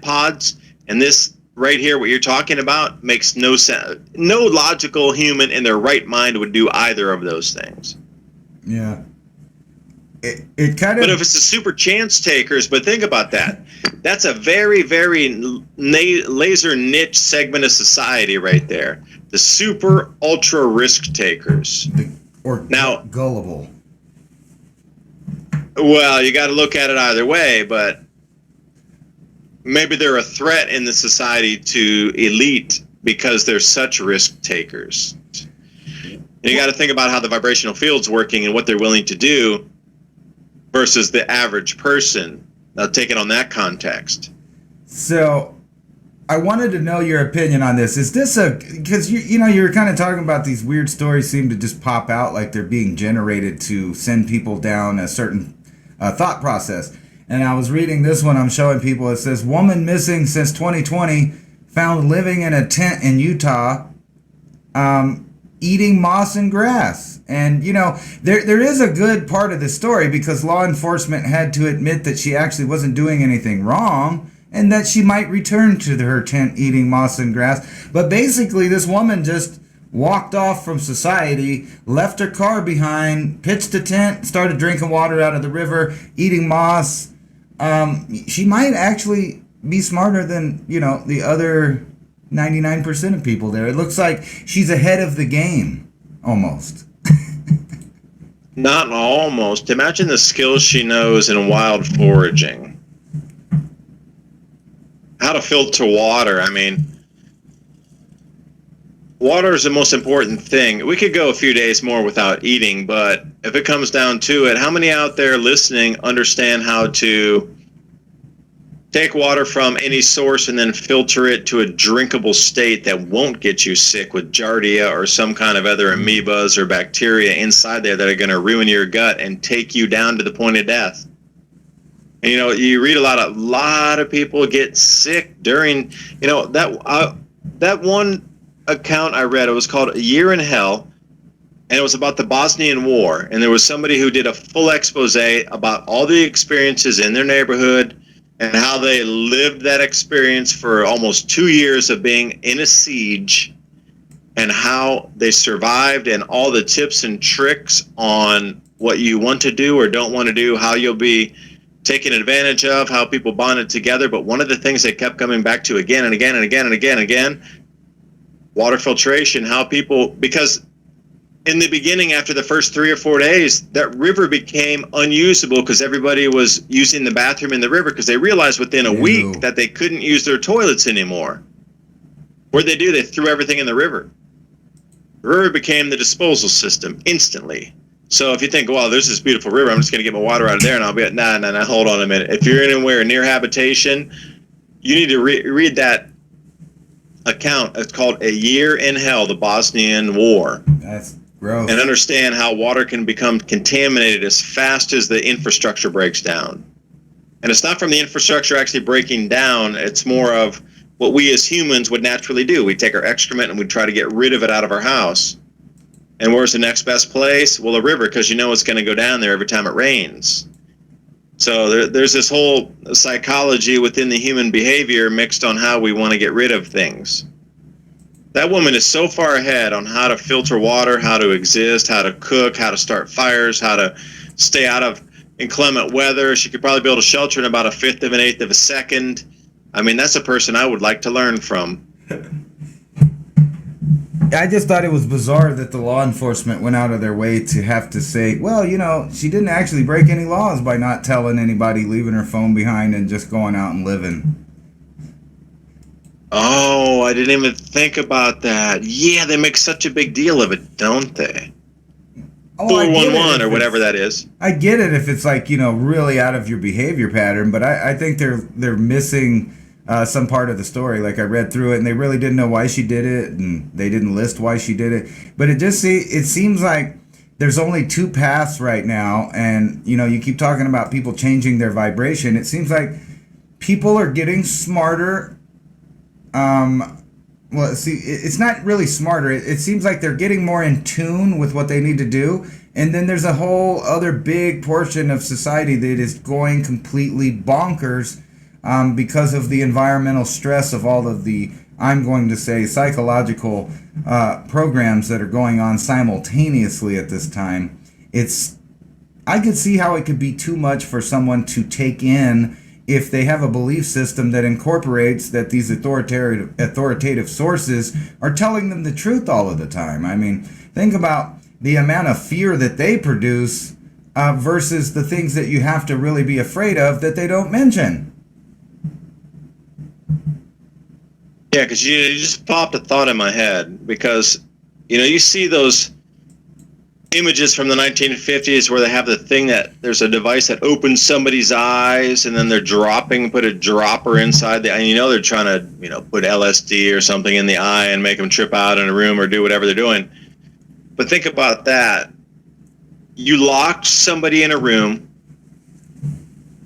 Pods and this right here, what you're talking about makes no sense. No logical human in their right mind would do either of those things. Yeah. It kind of. But if it's the super chance takers, but think about that. That's a very, very laser niche segment of society right there. The super ultra risk takers. Now, gullible. Well, you got to look at it either way, but maybe they're a threat in the society to elite because they're such risk takers. And you got to think about how the vibrational field's working and what they're willing to do versus the average person. Now, take it on that context. So, I wanted to know your opinion on this. Is this because you were kind of talking about these weird stories seem to just pop out like they're being generated to send people down a certain thought process. And I was reading this one I'm showing people. It says, woman missing since 2020, found living in a tent in Utah. eating moss and grass. And, you know, there is a good part of the story because law enforcement had to admit that she actually wasn't doing anything wrong and that she might return to her tent eating moss and grass. But basically, this woman just walked off from society, left her car behind, pitched a tent, started drinking water out of the river, eating moss. She might actually be smarter than, you know, the other 99% of people there. It looks like she's ahead of the game, almost. Not almost. Imagine the skills she knows in wild foraging. How to filter water. I mean, water is the most important thing. We could go a few days more without eating, but if it comes down to it, how many out there listening understand how to take water from any source and then filter it to a drinkable state that won't get you sick with giardia or some kind of other amoebas or bacteria inside there that are going to ruin your gut and take you down to the point of death? And, you know, you read a lot of people get sick during, you know, that one account I read, it was called A Year in Hell, and it was about the Bosnian War. And there was somebody who did a full expose about all the experiences in their neighborhood and how they lived that experience for almost 2 years of being in a siege, and how they survived, and all the tips and tricks on what you want to do or don't want to do, how you'll be taken advantage of, how people bonded together. But one of the things they kept coming back to again and again and again and again and again, water filtration, how people, because in the beginning, after the first 3 or 4 days, that river became unusable because everybody was using the bathroom in the river because they realized within a week that they couldn't use their toilets anymore. What'd they do? They threw everything in the river. The river became the disposal system instantly. So if you think, well, there's this beautiful river, I'm just going to get my water out of there and I'll be, nah, hold on a minute. If you're anywhere near habitation, you need to read that account. It's called A Year in Hell, the Bosnian War. That's gross. And understand how water can become contaminated as fast as the infrastructure breaks down. And it's not from the infrastructure actually breaking down, it's more of what we as humans would naturally do. We take our excrement and we try to get rid of it out of our house. And where's the next best place? Well, a river, because you know it's going to go down there every time it rains. So there's this whole psychology within the human behavior mixed on how we want to get rid of things. That woman is so far ahead on how to filter water, how to exist, how to cook, how to start fires, how to stay out of inclement weather. She could probably build a shelter in about 1/5 of an 1/8 of a second. I mean, that's a person I would like to learn from. I just thought it was bizarre that the law enforcement went out of their way to have to say, well, you know, she didn't actually break any laws by not telling anybody, leaving her phone behind and just going out and living. Oh, I didn't even think about that. Yeah, they make such a big deal of it, don't they? Oh, 411 or whatever that is. I get it if it's like, you know, really out of your behavior pattern, but I think they're missing some part of the story. Like I read through it and they really didn't know why she did it and they didn't list why she did it. But it seems like there's only 2 paths right now, and you know, you keep talking about people changing their vibration. It seems like people are getting smarter. Well, see, it's not really smarter. It seems like they're getting more in tune with what they need to do. And then there's a whole other big portion of society that is going completely bonkers because of the environmental stress of all of the, I'm going to say, psychological programs that are going on simultaneously at this time. I could see how it could be too much for someone to take in if they have a belief system that incorporates that these authoritative sources are telling them the truth all of the time. I mean, think about the amount of fear that they produce versus the things that you have to really be afraid of that they don't mention. Yeah, because you just popped a thought in my head, because, you know, you see those images from the 1950s where they have the thing that there's a device that opens somebody's eyes and then they're put a dropper inside and you know they're trying to, you know, put LSD or something in the eye and make them trip out in a room or do whatever they're doing. But think about that. You locked somebody in a room.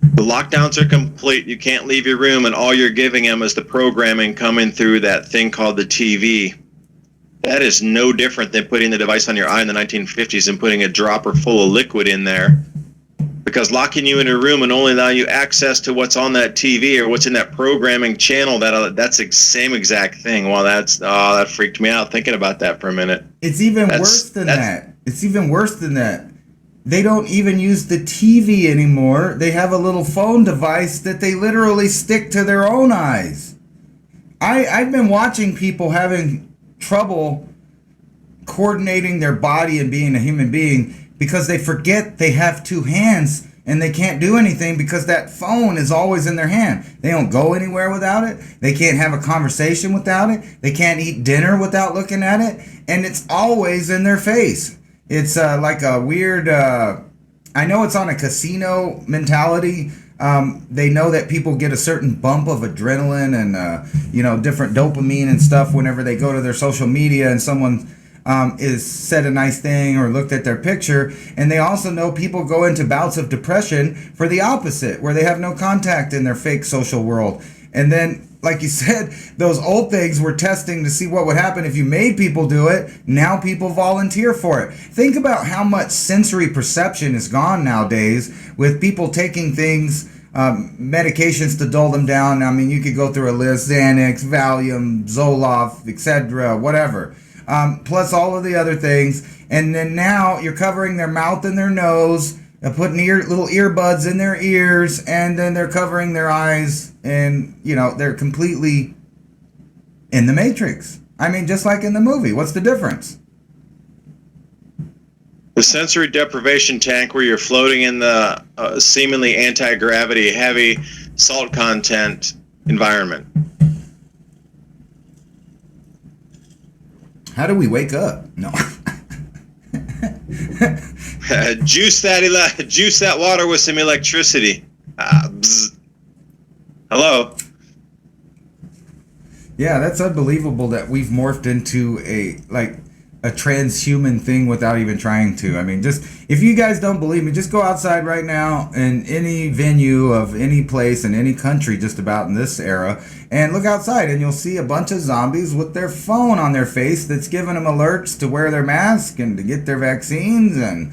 The lockdowns are complete. You can't leave your room, and all you're giving them is the programming coming through that thing called the TV. That is no different than putting the device on your eye in the 1950s and putting a dropper full of liquid in there. Because locking you in a room and only allow you access to what's on that TV or what's in that programming channel, that's the same exact thing. Well, that freaked me out thinking about that for a minute. It's even worse than that. It's even worse than that. They don't even use the TV anymore. They have a little phone device that they literally stick to their own eyes. I've been watching people having trouble coordinating their body and being a human being because they forget they have two hands and they can't do anything because that phone is always in their hand. They don't go anywhere without it. They can't have a conversation without it. They can't eat dinner without looking at it. And it's always in their face. It's like a weird, I know it's on a casino mentality. They know that people get a certain bump of adrenaline and, different dopamine and stuff whenever they go to their social media and someone is said a nice thing or looked at their picture. And they also know people go into bouts of depression for the opposite, where they have no contact in their fake social world. And then, like you said, those old things were testing to see what would happen if you made people do it. Now people volunteer for it. Think about how much sensory perception is gone nowadays with people taking things, medications to dull them down. I mean, you could go through a list: Xanax, Valium, Zoloft, etc., whatever. Plus all of the other things. And then now you're covering their mouth and their nose, putting little earbuds in their ears, and then they're covering their eyes, and they're completely in the Matrix. I mean, just like in the movie. What's the difference? The sensory deprivation tank, where you're floating in the seemingly anti-gravity, heavy salt content environment. How do we wake up? No. Juice that water with some electricity. Hello. Yeah, that's unbelievable that we've morphed into a transhuman thing without even trying to. I mean, just if you guys don't believe me, just go outside right now in any venue of any place in any country, just about in this era, and look outside and you'll see a bunch of zombies with their phone on their face that's giving them alerts to wear their mask and to get their vaccines and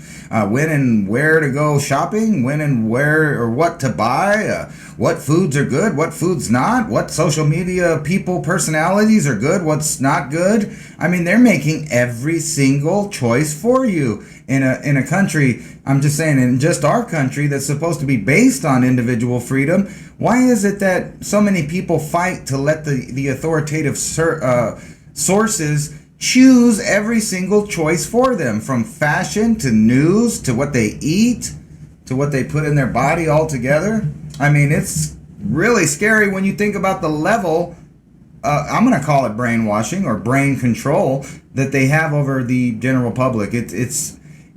when and where to go shopping, when and where or what to buy, what foods are good, what foods not, what social media people personalities are good, what's not good. I mean, they're making every single choice for you in a country. I'm just saying, in just our country that's supposed to be based on individual freedom. Why is it that so many people fight to let the authoritative sources choose every single choice for them, from fashion to news to what they eat to what they put in their body altogether? I mean, it's really scary when you think about the level, I'm going to call it brainwashing or brain control, that they have over the general public.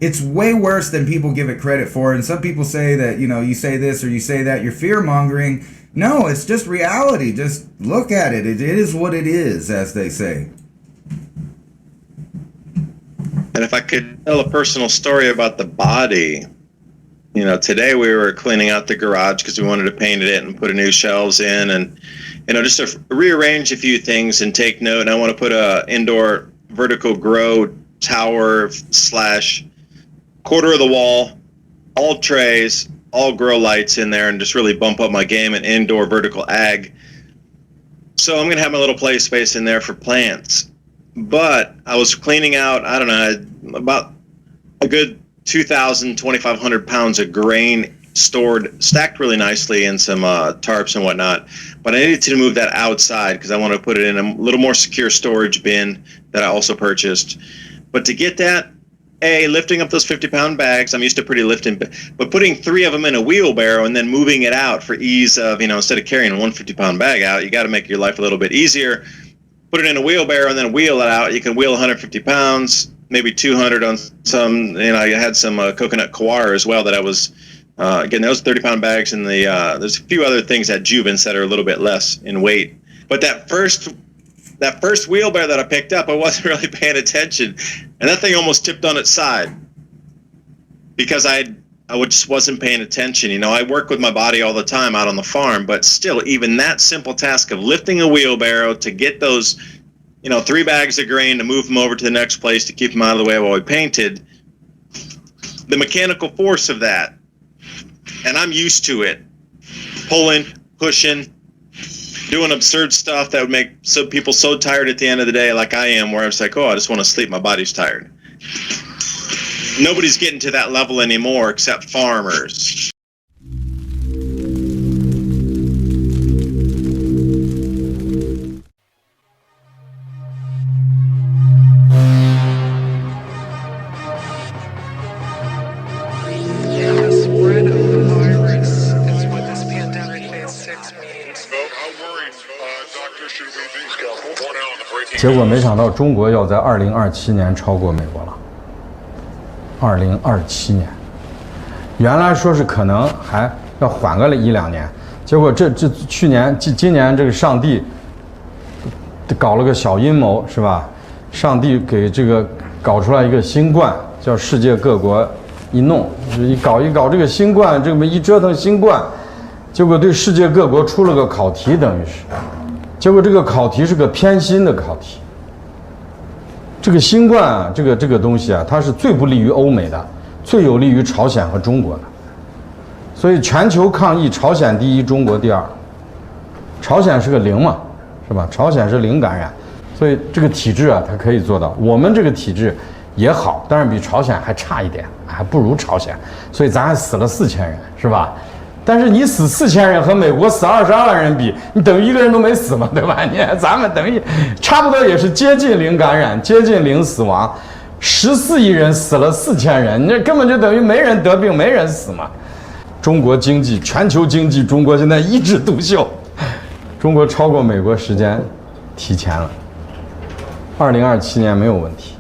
It's way worse than people give it credit for. And some people say that, you say this or you say that, you're fear-mongering. No, it's just reality. Just look at it. It is what it is, as they say. And if I could tell a personal story about the body, today we were cleaning out the garage because we wanted to paint it and put new shelves in, and just to rearrange a few things and take note. And I want to put a indoor vertical grow tower / quarter of the wall, all trays, all grow lights in there, and just really bump up my game in indoor vertical ag. So I'm going to have my little play space in there for plants. But I was cleaning out, I don't know, about a good 2,000, 2,500 pounds of grain stored, stacked really nicely in some tarps and whatnot. But I needed to move that outside because I want to put it in a little more secure storage bin that I also purchased. But to get that, lifting up those 50-pound bags, I'm used to pretty lifting, but putting 3 of them in a wheelbarrow and then moving it out for ease of, instead of carrying one 50-pound bag out, you got to make your life a little bit easier. Put it in a wheelbarrow and then wheel it out. You can wheel 150 pounds, maybe 200 on some. I had some coconut coir as well that I was again. Those 30-pound bags, and there's a few other things at Juvence that are a little bit less in weight. But that first wheelbarrow that I picked up, I wasn't really paying attention, and that thing almost tipped on its side because I just wasn't paying attention. I work with my body all the time out on the farm, but still, even that simple task of lifting a wheelbarrow to get those 3 bags of grain to move them over to the next place to keep them out of the way while we painted. The mechanical force of that, and I'm used to it, pulling, pushing, doing absurd stuff that would make some people so tired at the end of the day, like I am, where I was like, oh, I just want to sleep, my body's tired. Nobody's getting to that level anymore except farmers.结果没想到中国要在2027年超过美国了。2027年，原来说是可能还要缓个1-2年，结果今年这个上帝搞了个小阴谋，是吧？上帝给这个搞出来一个新冠，叫世界各国一弄，一搞这个新冠，这么一折腾新冠，结果对世界各国出了个考题，等于是。结果这个考题是个偏心的考题。这个新冠啊，这个东西啊，它是最不利于欧美的，最有利于朝鲜和中国的。所以全球抗疫，朝鲜第一，中国第二。朝鲜是个0嘛，是吧？朝鲜是0感染，所以这个体制啊，它可以做到。我们这个体制也好，但是比朝鲜还差一点，还不如朝鲜。所以咱还死了4000人，是吧？但是你死4000人和美国死22万人比，你等于1个人都没死嘛，对吧？咱们等于差不多也是接近0感染，接近0死亡，14亿人死了4000人，那根本就等于没人得病，没人死嘛。中国经济，全球经济，中国现在一枝独秀，中国超过美国时间提前了，2027年没有问题，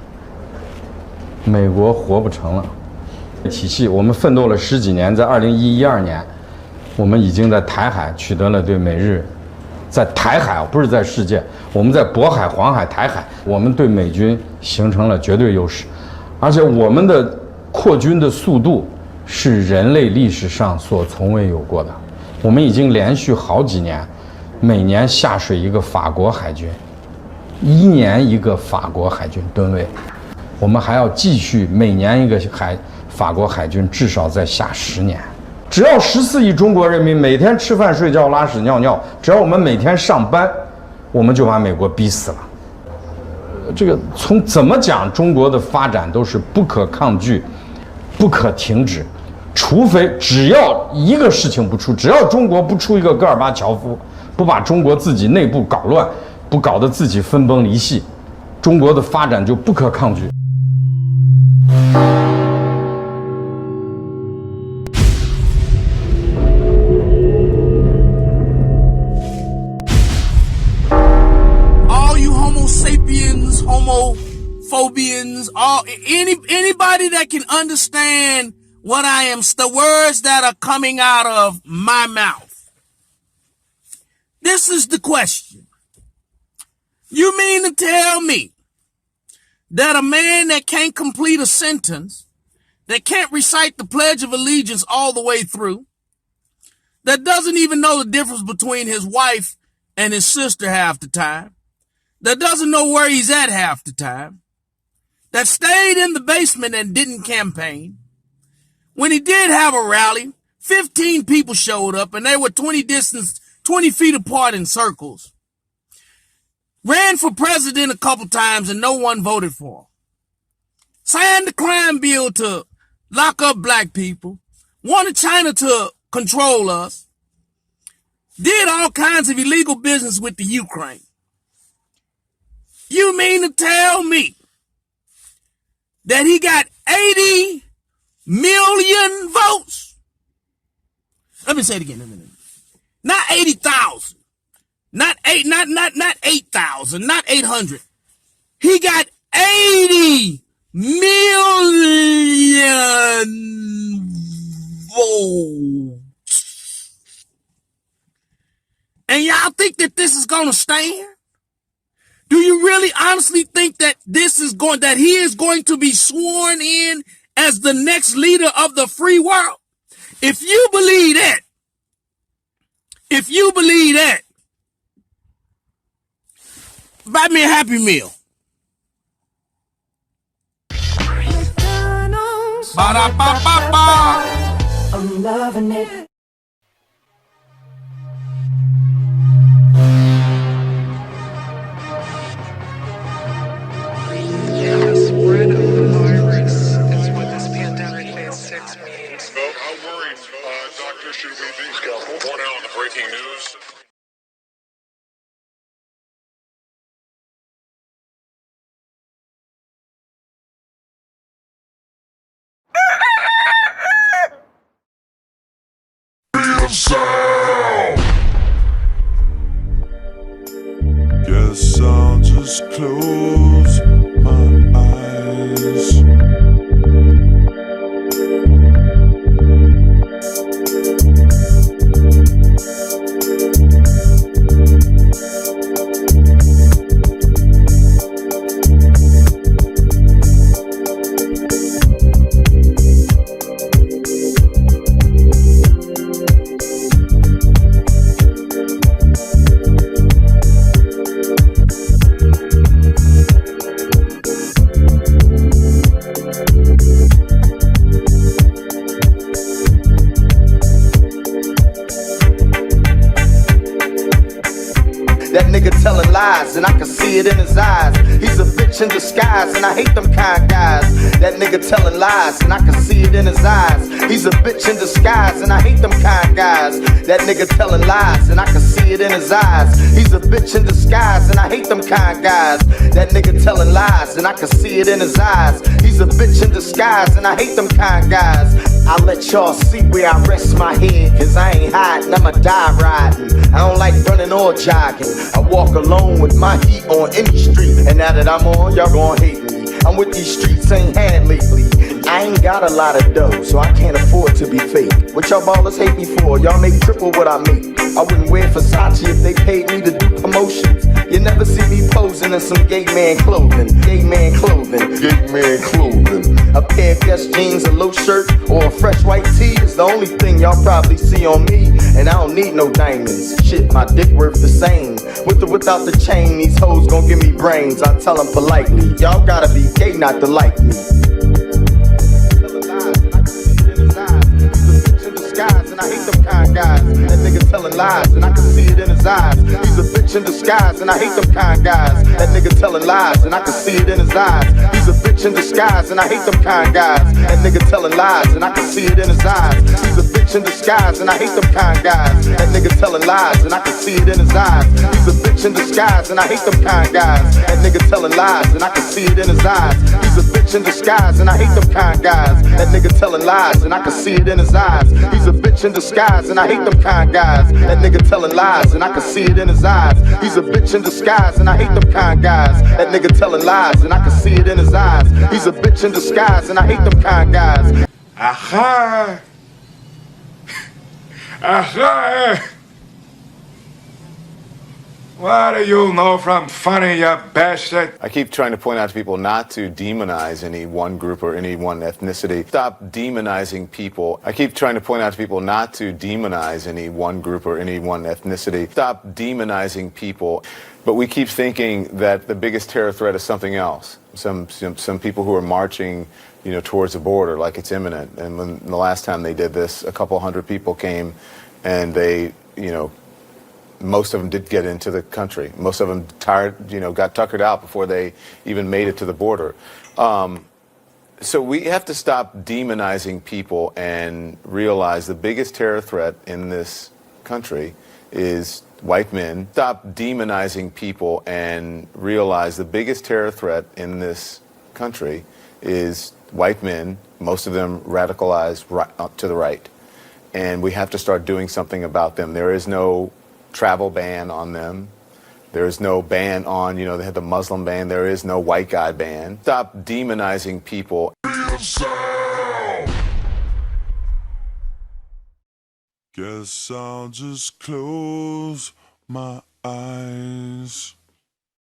美国活不成了。体系我们奋斗了10几年，在2012年。我们已经在台海取得了对美日，在台海不是在世界，我们在渤海、黄海、台海，我们对美军形成了绝对优势，而且我们的扩军的速度是人类历史上所从未有过的。我们已经连续好几年，每年下水一个法国海军，1年一个法国海军吨位，我们还要继续每年一个法国海军，至少再下10年。只要14亿中国人民每天吃饭、睡觉、拉屎、尿尿，只要我们每天上班，我们就把美国逼死了。这个从怎么讲，中国的发展都是不可抗拒、不可停止，除非只要一个事情不出，只要中国不出一个戈尔巴乔夫，不把中国自己内部搞乱，不搞得自己分崩离析，中国的发展就不可抗拒。Homophobians, anybody that can understand what the words that are coming out of my mouth. This is the question. You mean to tell me that a man that can't complete a sentence, that can't recite the Pledge of Allegiance all the way through, that doesn't even know the difference between his wife and his sister half the time, that doesn't know where he's at half the time, that stayed in the basement and didn't campaign. When he did have a rally, 15 people showed up and they were 20 feet apart in circles. Ran for president a couple times and no one voted for him. Signed the crime bill to lock up black people. Wanted China to control us. Did all kinds of illegal business with the Ukraine. You mean to tell me that he got 80 million votes? Let me say it again. Not 80,000. Not 8,000. Not 800. He got 80 million votes. And y'all think that this is going to stand? Do you really honestly think that he is going to be sworn in as the next leader of the free world? If you believe that, Buy me a Happy Meal. Ba-da-ba-ba-ba. I'm loving it. The spread of the virus is what this pandemic phase 6 means. How worried, Doctor, should we be? More now on the breaking news. Guess I'll just close my eyes. That nigga telling lies, and I can see it in his eyes. He's a bitch in disguise, and I hate them kind guys. That nigga telling lies, and I can see it in his eyes. He's a bitch in disguise, and I hate them kind guys. That nigga telling lies, and I can see it in his eyes. He's a bitch in disguise, and I hate them kind guys. That nigga telling lies, and I can see it in his eyes. He's a bitch in disguise, and I hate them kind guys. I let y'all see where I rest my head, cause I ain't hiding, I'ma die riding. I don't like running or jogging. I walk alone with my heat on any street. And now that I'm on, y'all gon' hate me. I'm with these streets, ain't had lately. I ain't got a lot of dough, so I can't afford to be fake. What y'all ballers hate me for? Y'all make triple what I make. I wouldn't wear Versace if they paid me to do promotions. You never see me posing in some gay man clothing. Gay man clothing. Gay man clothing. A pair of Guess jeans, a low shirt, or a fresh white tee is the only thing y'all probably see on me. And I don't need no diamonds. Shit, my dick worth the same. With or without the chain, these hoes gon' give me brains. I tell them politely, y'all gotta be gay not to like me. And I hate them kind guys. That nigga telling lies, and I can see it in his eyes. He's a bitch in disguise, and I hate them kind guys. That nigga telling lies, and I can see it in his eyes. He's a bitch in disguise, and I hate them kind guys. That nigga telling lies, and I can see it in his eyes. He's a bitch in disguise, and I hate them kind guys. That nigga telling lies, and I can see it in his eyes. He's a bitch in disguise, and I hate them kind guys. That nigga telling lies, and I can see it in his eyes. He's a bitch in disguise, and I hate them kind guys. That nigga telling lies, and I can see it in his eyes. He's a bitch in disguise, and I hate them kind guys. That nigga telling lies, and I can see it in his eyes. He's a bitch in disguise, and I hate them kind guys. That nigga telling lies, and I can see it in his eyes. He's a bitch in disguise, and I hate them kind guys. Aha! Aha! What do you know from funny, you bastard? I keep trying to point out to people not to demonize any one group or any one ethnicity. Stop demonizing people. I keep trying to point out to people not to demonize any one group or any one ethnicity. Stop demonizing people. But we keep thinking that the biggest terror threat is something else. Some people who are marching, towards the border like it's imminent. And when the last time they did this, a couple hundred people came, and they, most of them did get into the country. Most of them got tuckered out before they even made it to the border. So we have to stop demonizing people and realize the biggest terror threat in this country is white men. Stop demonizing people and realize the biggest terror threat in this country is white men, most of them radicalized to the right. And we have to start doing something about them. There is no travel ban on them. There is no ban on, they had the Muslim ban. There is no white guy ban. Stop demonizing people. Guess I'll just close my eyes.